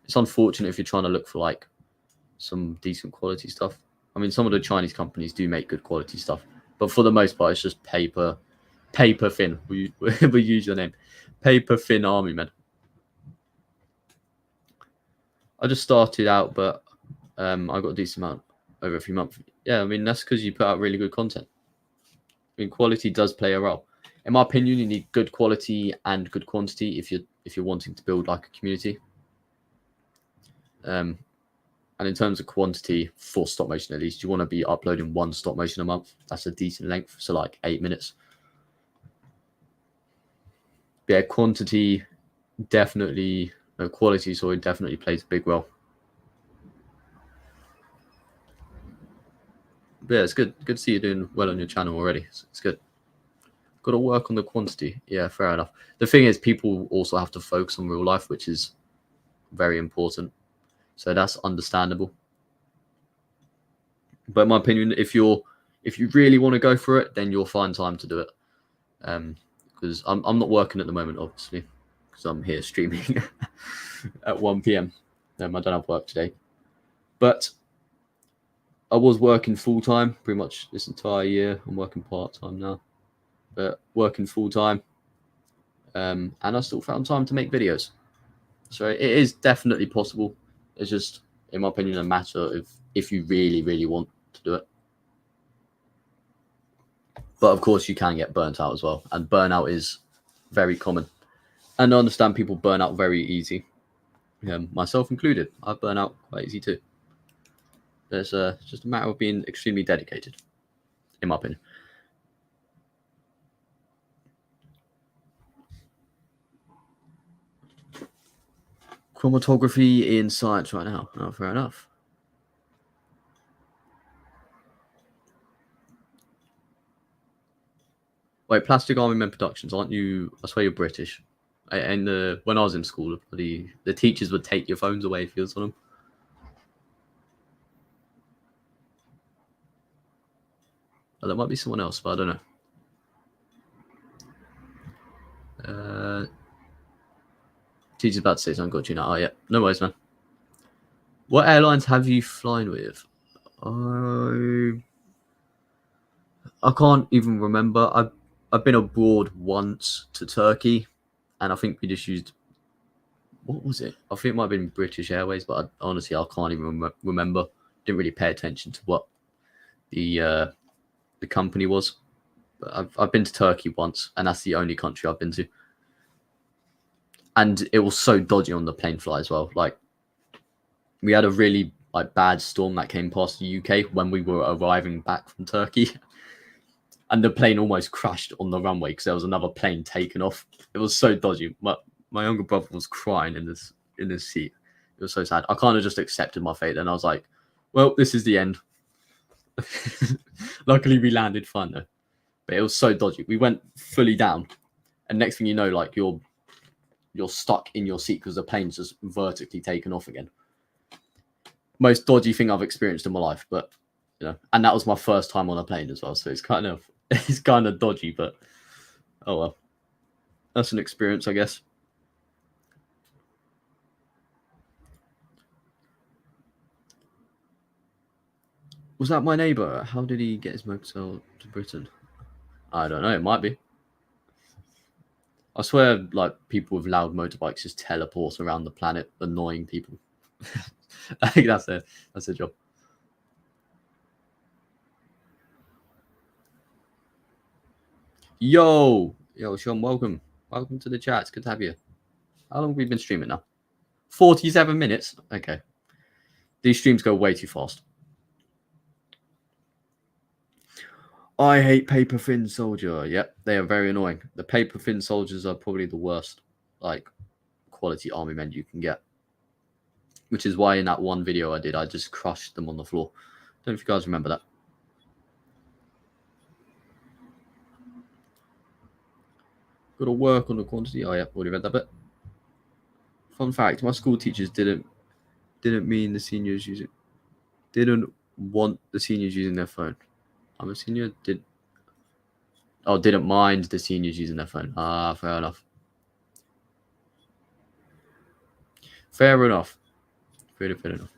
It's unfortunate if you're trying to look for like some decent quality stuff. I mean, some of the Chinese companies do make good quality stuff, but for the most part, it's just paper thin. We use your name, paper thin army men. I just started out, but I got a decent amount over a few months. Yeah, I mean, that's because you put out really good content. I mean, quality does play a role. In my opinion, you need good quality and good quantity if you're wanting to build like a community. And in terms of quantity, for stop motion at least, you want to be uploading 1 stop motion a month. That's a decent length, so like 8 minutes. But yeah, quality definitely plays a big role. But yeah, it's good to see you doing well on your channel already. It's good. Got to work on the quantity. Yeah, fair enough. The thing is, people also have to focus on real life, which is very important. So that's understandable. But in my opinion, if you really want to go for it, then you'll find time to do it. Because I'm not working at the moment, obviously, because I'm here streaming at 1 p.m. I don't have work today. But I was working full time pretty much this entire year. I'm working part time now, but working full time, and I still found time to make videos. So it is definitely possible. It's just, in my opinion, a matter of if you really, really want to do it. But of course, you can get burnt out as well, and burnout is very common. And I understand people burn out very easy, myself included. I burn out quite easy too. It's just a matter of being extremely dedicated, in my opinion. Chromatography in science right now. Oh, fair enough. Wait, Plastic Army Men Productions, aren't you? I swear you're British. And when I was in school, the teachers would take your phones away if you was on them. Oh, there might be someone else, but I don't know. Teacher's about to say something. Got you now. Oh, yeah. No worries, man. What airlines have you flown with? I can't even remember. I've been abroad once to Turkey, and I think we just used, what was it? I think it might have been British Airways, but honestly, I can't even remember. Didn't really pay attention to what the company was. But I've been to Turkey once, and that's the only country I've been to. And it was so dodgy on the plane flight as well. Like, we had a really bad storm that came past the UK when we were arriving back from Turkey. And the plane almost crashed on the runway because there was another plane taken off. It was so dodgy. My younger brother was crying in this seat. It was so sad. I kind of just accepted my fate. Then I was like, well, this is the end. Luckily, we landed fine though. But it was so dodgy. We went fully down, and next thing you know, like you're stuck in your seat because the plane's just vertically taken off again. Most dodgy thing I've experienced in my life, but and that was my first time on a plane as well. So it's kind of dodgy, but oh well, that's an experience, I guess. Was that my neighbour? How did he get his motorcycle to Britain? I don't know. It might be. I swear, like, people with loud motorbikes just teleport around the planet, annoying people. I think that's a job. Yo, Sean, welcome to the chat. It's good to have you. How long have we been streaming now? 47 minutes. Okay, these streams go way too fast. I hate paper thin soldier. Yep, they are very annoying. The paper thin soldiers are probably the worst, like, quality army men you can get. Which is why in that one video I did, I just crushed them on the floor. Don't know if you guys remember that. Got to work on the quantity. Oh yeah, already read that bit. Fun fact: my school teachers didn't mean the seniors didn't want the seniors using their phone. I'm a senior. Didn't mind the seniors using their phone. Ah, fair enough. Fair enough. Fair enough.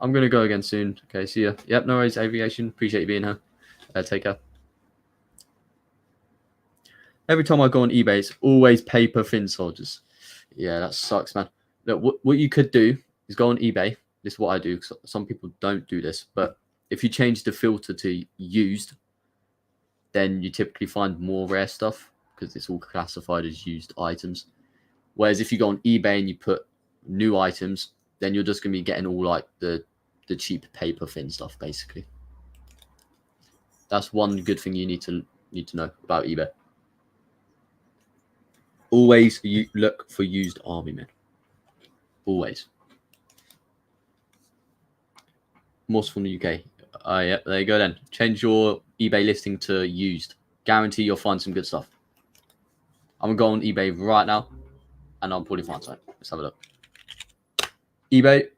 I'm gonna go again soon. Okay, see ya. Yep, no worries. Aviation. Appreciate you being here. Take care. Every time I go on eBay, it's always paper thin soldiers. Yeah, that sucks, man. Look, what you could do is go on eBay. This is what I do. Some people don't do this, but if you change the filter to used, then you typically find more rare stuff because it's all classified as used items. Whereas if you go on eBay and you put new items, then you're just going to be getting all like the cheap paper thin stuff, basically. That's one good thing you need to know about eBay. Always you look for used army men. Always. Most from the UK. Yeah, there you go then. Change your eBay listing to used. Guarantee you'll find some good stuff. I'm going to go on eBay right now, and I'll probably find something. Let's have a look. eBay.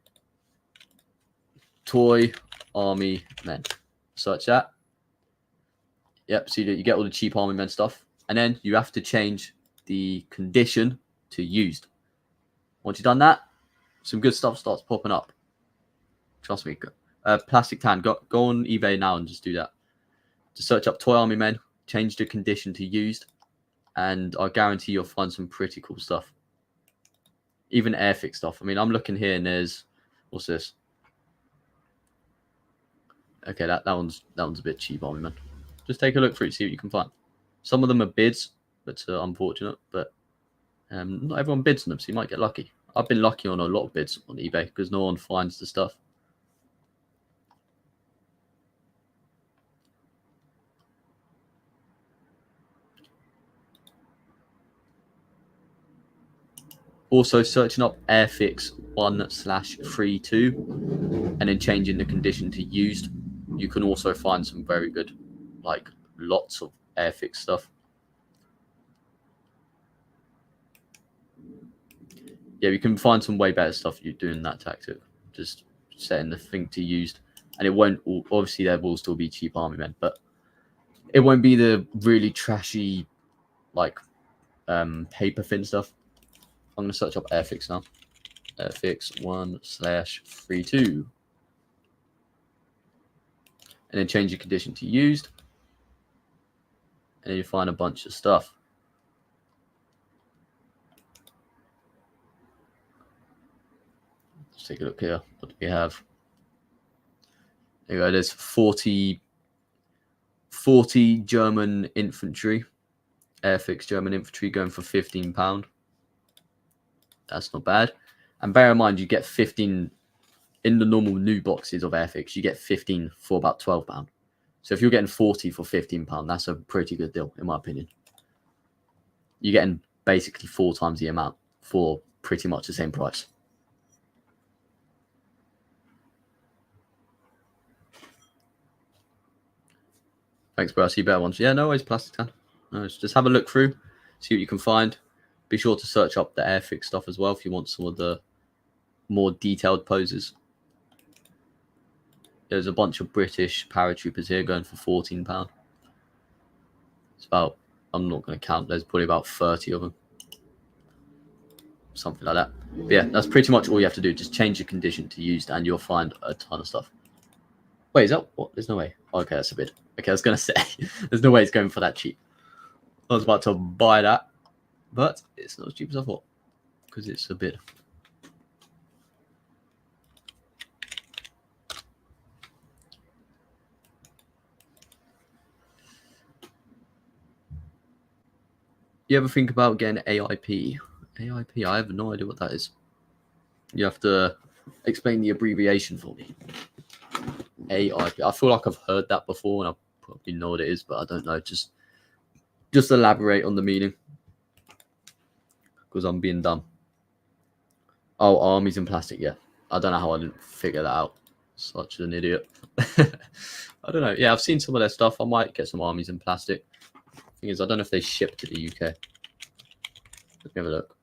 Toy army men. Search that. Yep, so you get all the cheap army men stuff. And then you have to change the condition to used. Once you've done that, some good stuff starts popping up. Trust me. Plastic Tan, go on eBay now and just do that. Just search up Toy Army Men, change the condition to used, and I guarantee you'll find some pretty cool stuff. Even Airfix stuff. I mean, I'm looking here and there's, what's this? Okay, that one's a bit cheap, Army Man. Just take a look through, see what you can find. Some of them are bids, that's unfortunate, but not everyone bids on them, so you might get lucky. I've been lucky on a lot of bids on eBay because no one finds the stuff. Also, searching up Airfix 1/32 and then changing the condition to used, you can also find some very good, like lots of Airfix stuff. Yeah, you can find some way better stuff you doing that tactic. Just setting the thing to used, and it won't. Obviously, there will still be cheap Army Men, but it won't be the really trashy, like paper thin stuff. I'm gonna search up Airfix now. Airfix 1/32, and then change your condition to used, and then you find a bunch of stuff. Let's take a look here. What do we have? There you go. There's 40 German infantry, Airfix German infantry going for £15. That's not bad. And bear in mind, you get 15 in the normal new boxes of Airfix. You get 15 for about £12. So if you're getting 40 for £15, that's a pretty good deal, in my opinion. You're getting basically 4 times the amount for pretty much the same price. Thanks, bro. I see better ones. Yeah, no worries, Plastic Tan. No, just have a look through, see what you can find. Be sure to search up the Airfix stuff as well if you want some of the more detailed poses. There's a bunch of British paratroopers here going for £14. It's about, I'm not going to count, there's probably about 30 of them. Something like that. But yeah, that's pretty much all you have to do. Just change your condition to used and you'll find a ton of stuff. Wait, is that what? There's no way. Okay, that's a bid. Okay, I was going to say, there's no way it's going for that cheap. I was about to buy that, but it's not as cheap as I thought because it's a bid. You ever think about getting AIP? AIP, I have no idea what that is. You have to explain the abbreviation for me. AIP. I feel like I've heard that before and I probably know what it is, but I don't know. Just elaborate on the meaning because I'm being dumb. Oh, armies in plastic. Yeah, I don't know how I didn't figure that out. Such an idiot. I don't know. Yeah, I've seen some of their stuff. I might get some armies in plastic. Thing is, I don't know if they ship to the UK. Let me have a look.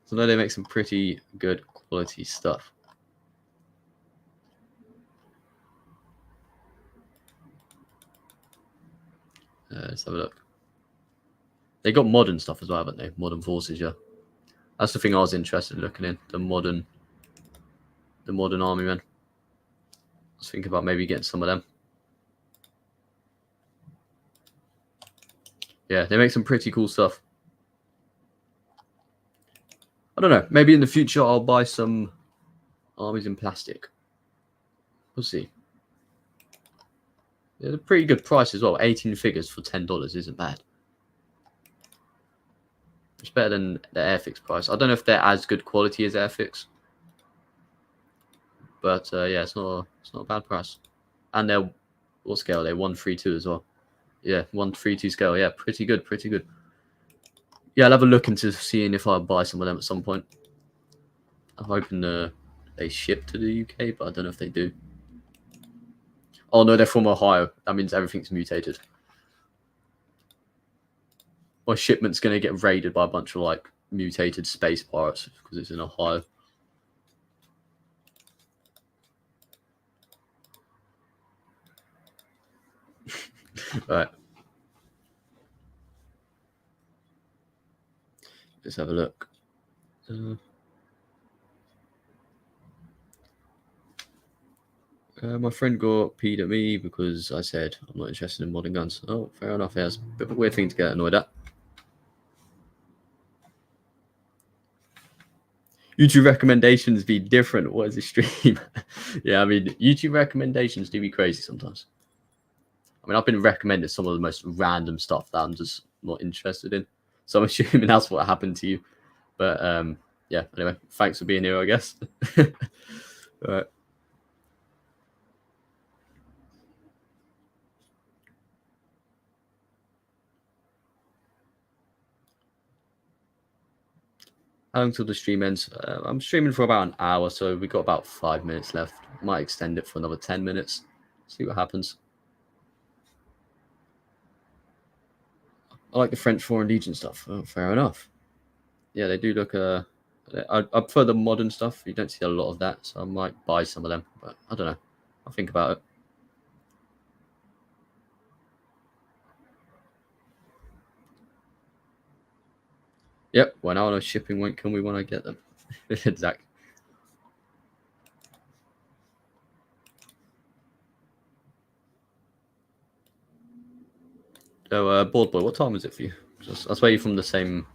So I know they make some pretty good quality stuff. Let's have a look. They got modern stuff as well, haven't they? Modern forces, yeah. That's the thing I was interested in looking in. The modern army men. Let's think about maybe getting some of them. Yeah, they make some pretty cool stuff. I don't know. Maybe in the future I'll buy some armies in plastic. We'll see. They're a pretty good price as well. 18 figures for $10 isn't bad. It's better than the Airfix price. I don't know if they're as good quality as Airfix. But yeah, it's not a bad price. And they're, what scale are they? 132 as well. Yeah, 132 scale. Yeah, pretty good, pretty good. Yeah, I'll have a look into seeing if I buy some of them at some point. I'm hoping they ship to the UK, but I don't know if they do. Oh no, they're from Ohio. That means everything's mutated. My shipment's going to get raided by a bunch of like mutated space pirates because it's in Ohio. Right. Let's have a look. My friend got peed at me because I said I'm not interested in modern guns. Oh, fair enough. Yeah, it's a bit of a weird thing to get annoyed at. YouTube recommendations be different. What is this stream? Yeah, I mean, YouTube recommendations do be crazy sometimes. I mean, I've been recommended some of the most random stuff that I'm just not interested in. So I'm assuming that's what happened to you. But yeah, anyway, thanks for being here, I guess. All right. How long till the stream ends? I'm streaming for about an hour, so we've got about 5 minutes left. Might extend it for another 10 minutes. See what happens. I like the French Foreign Legion stuff. Oh, fair enough. Yeah, they do look. I prefer the modern stuff. You don't see a lot of that, so I might buy some of them. But I don't know. I'll think about it. Yep. When I know shipping won't kill me when I get them. Exactly. So, Board Boy, what time is it for you? I swear you're from the same.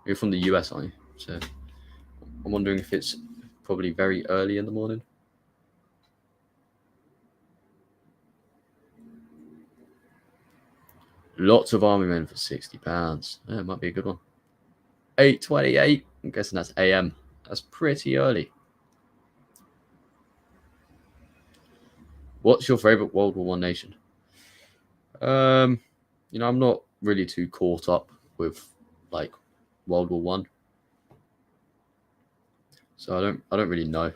You're from the US, aren't you? So I'm wondering if it's probably very early in the morning. Lots of army men for £60. Yeah, it might be a good one. 8:28. I'm guessing that's AM. That's pretty early. What's your favorite World War One nation? I'm not really too caught up with like World War One, so I don't really know.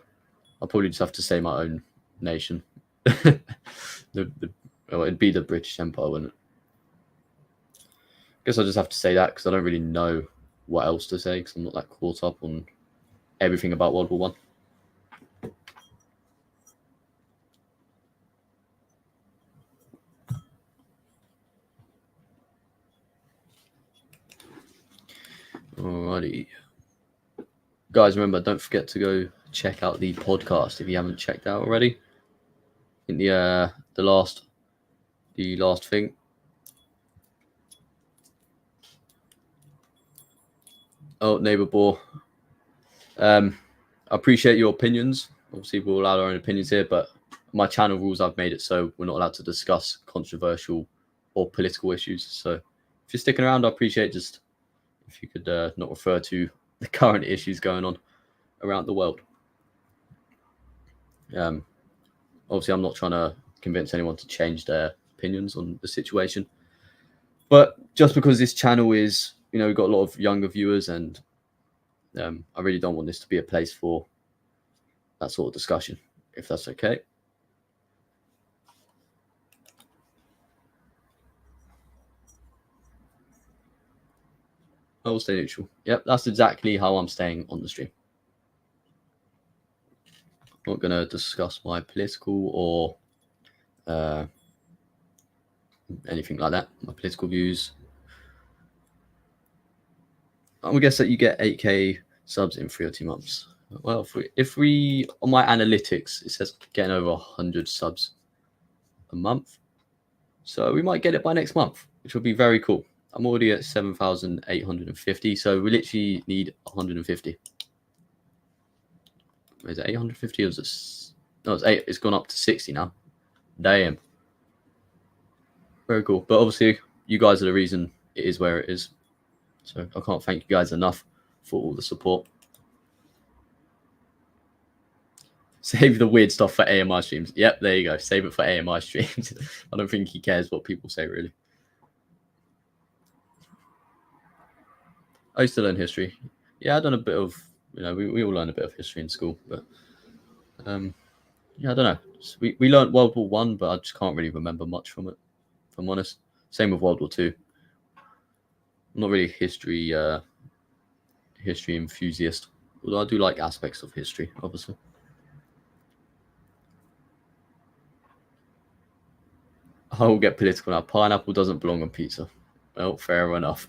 I'll probably just have to say my own nation. It'd be the British Empire, wouldn't it? I guess I'll just have to say that because I don't really know what else to say because I'm not that caught up on everything about World War One. Alrighty. Guys, remember, don't forget to go check out the podcast if you haven't checked out already. In the last thing. Oh, neighbor boar. I appreciate your opinions. Obviously, we're all allowed our own opinions here, but my channel rules, I've made it so we're not allowed to discuss controversial or political issues. So if you're sticking around, I appreciate just if you could not refer to the current issues going on around the world. Obviously, I'm not trying to convince anyone to change their opinions on the situation. But just because this channel is, we've got a lot of younger viewers, and I really don't want this to be a place for that sort of discussion, if that's okay. I will stay neutral. Yep, that's exactly how I'm staying on the stream. I'm not going to discuss my political or anything like that, my political views. I'm going to guess that you get 8K subs in 3 or 2 months. Well, if we on my analytics, it says getting over 100 subs a month. So we might get it by next month, which would be very cool. I'm already at 7,850, so we literally need 150. Is it 850 or is it? No, it's 8. It's gone up to 60 now. Damn. Very cool. But obviously, you guys are the reason it is where it is. So I can't thank you guys enough for all the support. Save the weird stuff for AMI streams. Yep, there you go. Save it for AMI streams. I don't think he cares what people say, really. I used to learn history. Yeah, I've done a bit of, we all learn a bit of history in school. But, yeah, I don't know. We learned World War One, but I just can't really remember much from it, if I'm honest. Same with World War Two. I'm not really a history enthusiast, although I do like aspects of history, obviously. I will get political now. Pineapple doesn't belong on pizza. Well, fair enough.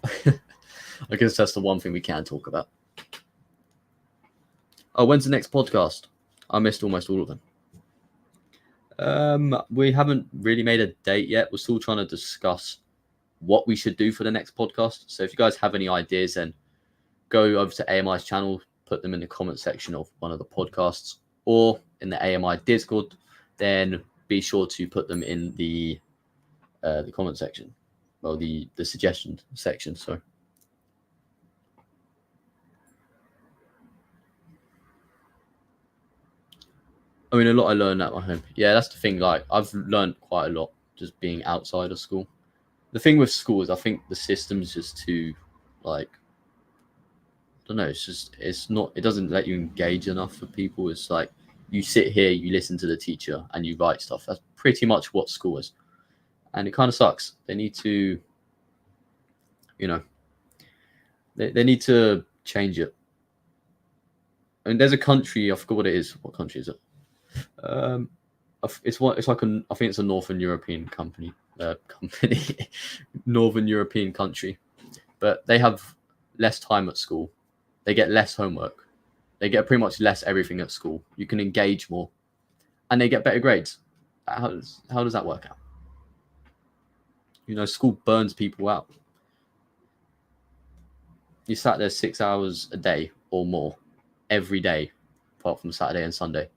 I guess that's the one thing we can talk about. Oh, when's the next podcast? I missed almost all of them. We haven't really made a date yet. We're still trying to discuss what we should do for the next podcast. So if you guys have any ideas, then go over to AMI's channel, put them in the comment section of one of the podcasts, or in the AMI Discord. Then be sure to put them in the comment section, well, the suggestion section. Sorry. I mean, a lot I learned at my home. Yeah, that's the thing. Like, I've learned quite a lot just being outside of school. The thing with school is I think the system's just too, like, I don't know. It doesn't let you engage enough for people. It's like you sit here, you listen to the teacher, and you write stuff. That's pretty much what school is, and it kind of sucks. They need to, they need to change it. I mean, there's a country, I forgot what it is. What country is it? It's like I think it's a Northern European Northern European country, but they have less time at school. They get less homework. They get pretty much less everything at school. You can engage more, and they get better grades. How does that work out? School burns people out. You sat there 6 hours a day or more every day, apart from Saturday and Sunday,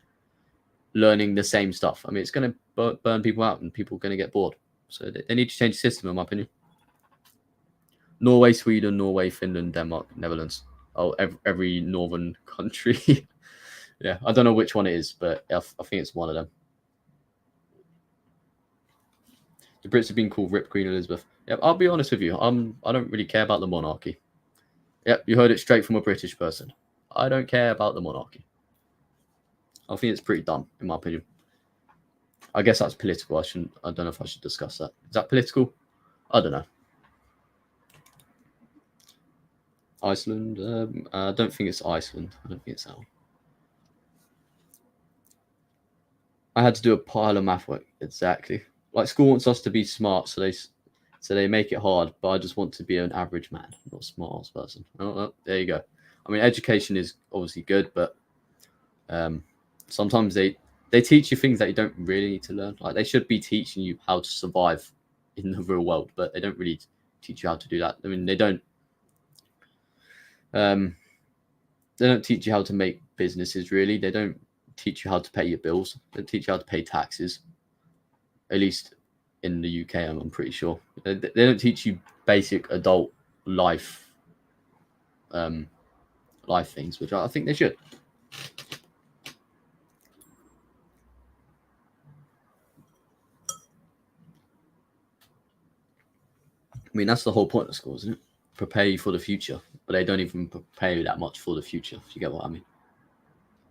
learning the same stuff. I mean, it's going to burn people out, and people are going to get bored. So they need to change the system, in my opinion. Norway, Sweden, Finland, Denmark, Netherlands. Oh, every northern country. Yeah, I don't know which one it is, but I think it's one of them. The Brits have been called Rip Queen Elizabeth. Yeah, I'll be honest with you. I don't really care about the monarchy. Yep, you heard it straight from a British person. I don't care about the monarchy. I think it's pretty dumb, in my opinion. I guess that's political. I don't know if I should discuss that. Is that political? I don't know. Iceland? I don't think it's Iceland. I don't think it's that one. I had to do a pile of math work. Exactly. Like, school wants us to be smart, so they make it hard. But I just want to be an average man, not a smart ass person. Oh, there you go. I mean, education is obviously good, but sometimes they teach you things that you don't really need to learn. Like, they should be teaching you how to survive in the real world, but they don't really teach you how to do that. I mean, they don't teach you how to make businesses, really. They don't teach you how to pay your bills. They teach you how to pay taxes. At least in the UK, I'm pretty sure. They don't teach you basic adult life things, which I think they should. I mean, that's the whole point of school, isn't it? Prepare you for the future, but they don't even prepare you that much for the future, if you get what I mean.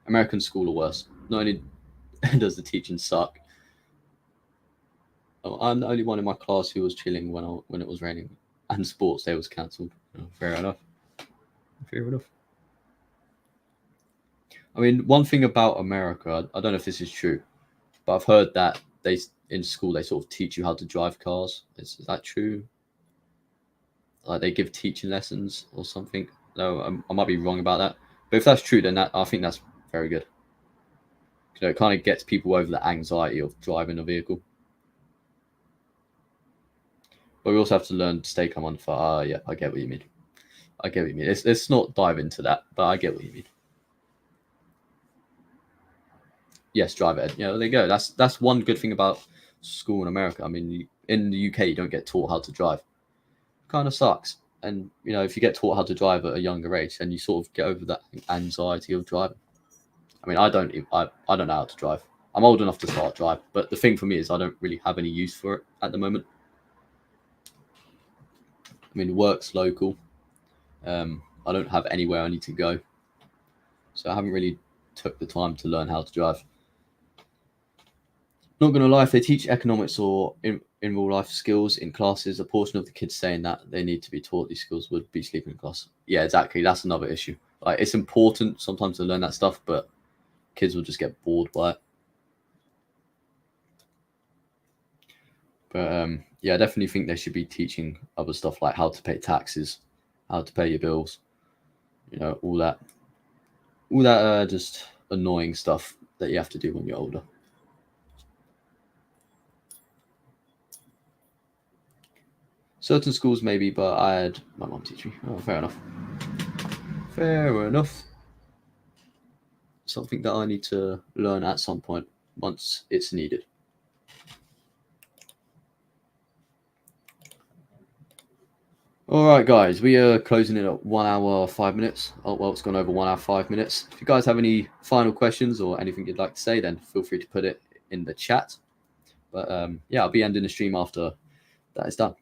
American school are worse. Not only does the teaching suck, I'm the only one in my class who was chilling when it was raining, and sports day was cancelled. Fair enough. I mean, one thing about America, I don't know if this is true, but I've heard that in school they sort of teach you how to drive cars. Is that true? Like, they give teaching lessons or something. No, I might be wrong about that. But if that's true, then I think that's very good. It kind of gets people over the anxiety of driving a vehicle. But we also have to learn to stay calm on the fire. Yeah, I get what you mean. Let's not dive into that, but I get what you mean. Yes, drive ed. Yeah, there you go. That's one good thing about school in America. I mean, in the UK, you don't get taught how to drive. Kind of sucks. And if you get taught how to drive at a younger age, then you sort of get over that anxiety of driving. I mean, I don't know how to drive. I'm old enough to start drive, but the thing for me is I don't really have any use for it at the moment. I mean, work's local. I don't have anywhere I need to go, so I haven't really took the time to learn how to drive. Not gonna lie, if they teach economics or in real life skills in classes, a portion of the kids saying that they need to be taught these skills would be sleeping in class. Yeah, exactly. That's another issue. Like, it's important sometimes to learn that stuff, but kids will just get bored by it. But yeah, I definitely think they should be teaching other stuff like how to pay taxes, how to pay your bills, all that just annoying stuff that you have to do when you're older. Certain schools maybe, but I had my mum teach me. Oh, fair enough. Fair enough. Something that I need to learn at some point once it's needed. All right, guys, we are closing it at 1 hour 5 minutes. Oh, well, it's gone over 1 hour 5 minutes. If you guys have any final questions or anything you'd like to say, then feel free to put it in the chat. But yeah, I'll be ending the stream after that is done.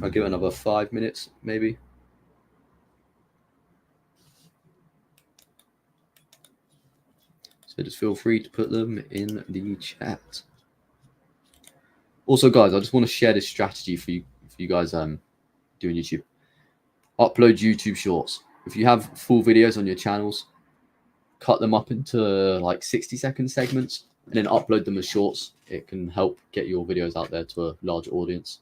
I'll give it another 5 minutes, maybe. So just feel free to put them in the chat. Also, guys, I just want to share this strategy for you guys doing YouTube. Upload YouTube Shorts. If you have full videos on your channels, cut them up into like 60-second segments and then upload them as shorts. It can help get your videos out there to a larger audience.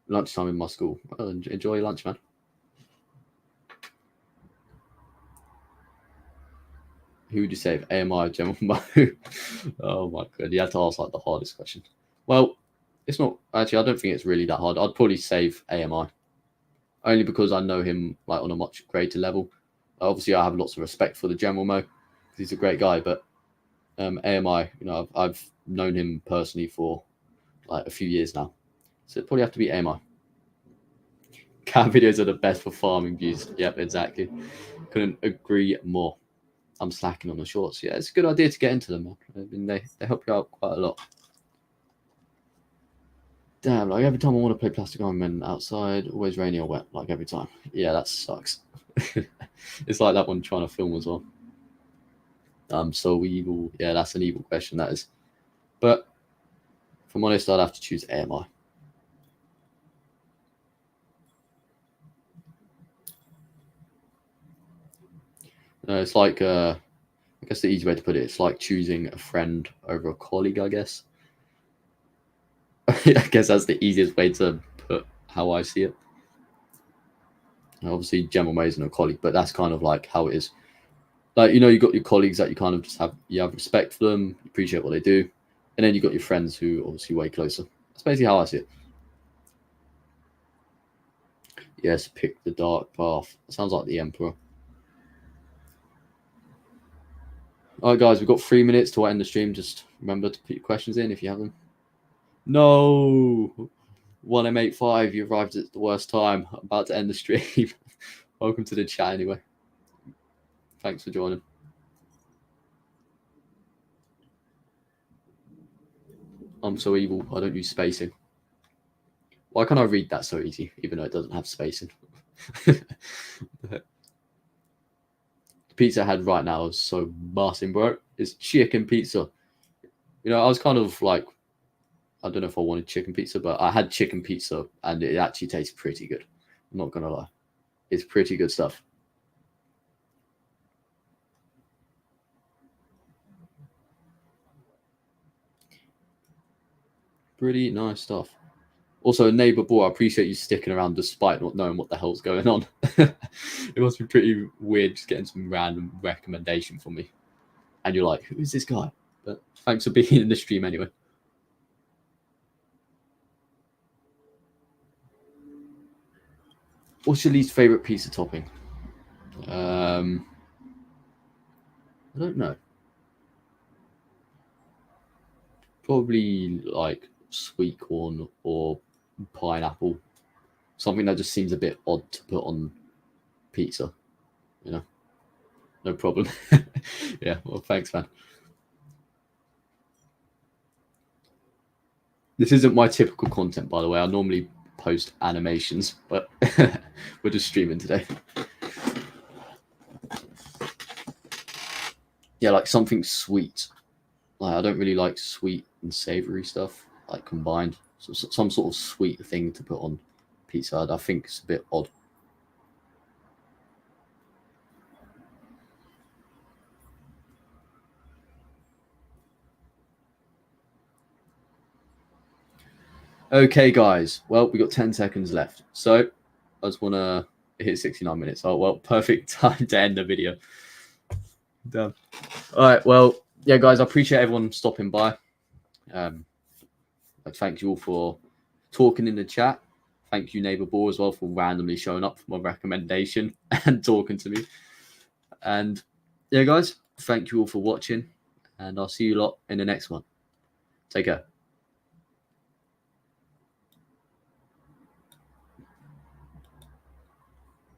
Lunchtime in my school. Well, enjoy your lunch, man. Who would you save? AMI or General Mo? Oh my god, you had to ask like the hardest question. Well, it's not actually. I don't think it's really that hard. I'd probably save AMI, only because I know him like on a much greater level. Obviously, I have lots of respect for the General Mo because he's a great guy. But AMI, I've known him personally for like a few years now, so it'd probably have to be AMI. Cat videos are the best for farming views. Yep, exactly. Couldn't agree more. I'm slacking on the shorts. Yeah, it's a good idea to get into them, man. I mean, they help you out quite a lot. Damn, like every time I want to play Plastic Iron Man outside, always rainy or wet, like every time. Yeah, that sucks. It's like that one trying to film as well. I'm so evil. Yeah, that's an evil question, that is. But if I'm honest, I'd have to choose AMI. It's like, I guess the easy way to put it, it's like choosing a friend over a colleague, I guess. I guess that's the easiest way to put how I see it. Obviously, General May isn't a colleague, but that's kind of like how it is. Like, you got your colleagues that you kind of just have respect for them, appreciate what they do, and then you got your friends who obviously way closer. That's basically how I see it. Yes, pick the dark path. Sounds like the Emperor. All right, guys, we've got 3 minutes to end the stream. Just remember to put your questions in if you have them. No, 1M85, you arrived at the worst time. I'm about to end the stream. Welcome to the chat anyway. Thanks for joining. I'm so evil. I don't use spacing. Why can't I read that so easy, even though it doesn't have spacing? The pizza I had right now is so busting, bro. It's chicken pizza. I was kind of like, I don't know if I wanted chicken pizza, but I had chicken pizza and it actually tastes pretty good. I'm not going to lie. It's pretty good stuff. Pretty nice stuff. Also, neighbor boy, I appreciate you sticking around despite not knowing what the hell's going on. It must be pretty weird just getting some random recommendation from me. And you're like, who is this guy? But thanks for being in the stream anyway. What's your least favorite pizza topping? I don't know. Probably like sweet corn or pineapple. Something that just seems a bit odd to put on pizza. No problem. Yeah, well, thanks, man. This isn't my typical content, by the way. I normally post animations, but we're just streaming today. Yeah, like something sweet. Like I don't really like sweet and savory stuff like combined. So some sort of sweet thing to put on pizza, I think it's a bit odd. Okay, guys. Well, we got 10 seconds left. So I just want to hit 69 minutes. Oh, well, perfect time to end the video. Done. All right. Well, yeah, guys, I appreciate everyone stopping by. Thank you all for talking in the chat. Thank you, Neighbor Boar, as well, for randomly showing up for my recommendation and talking to me. And yeah, guys, thank you all for watching. And I'll see you lot in the next one. Take care.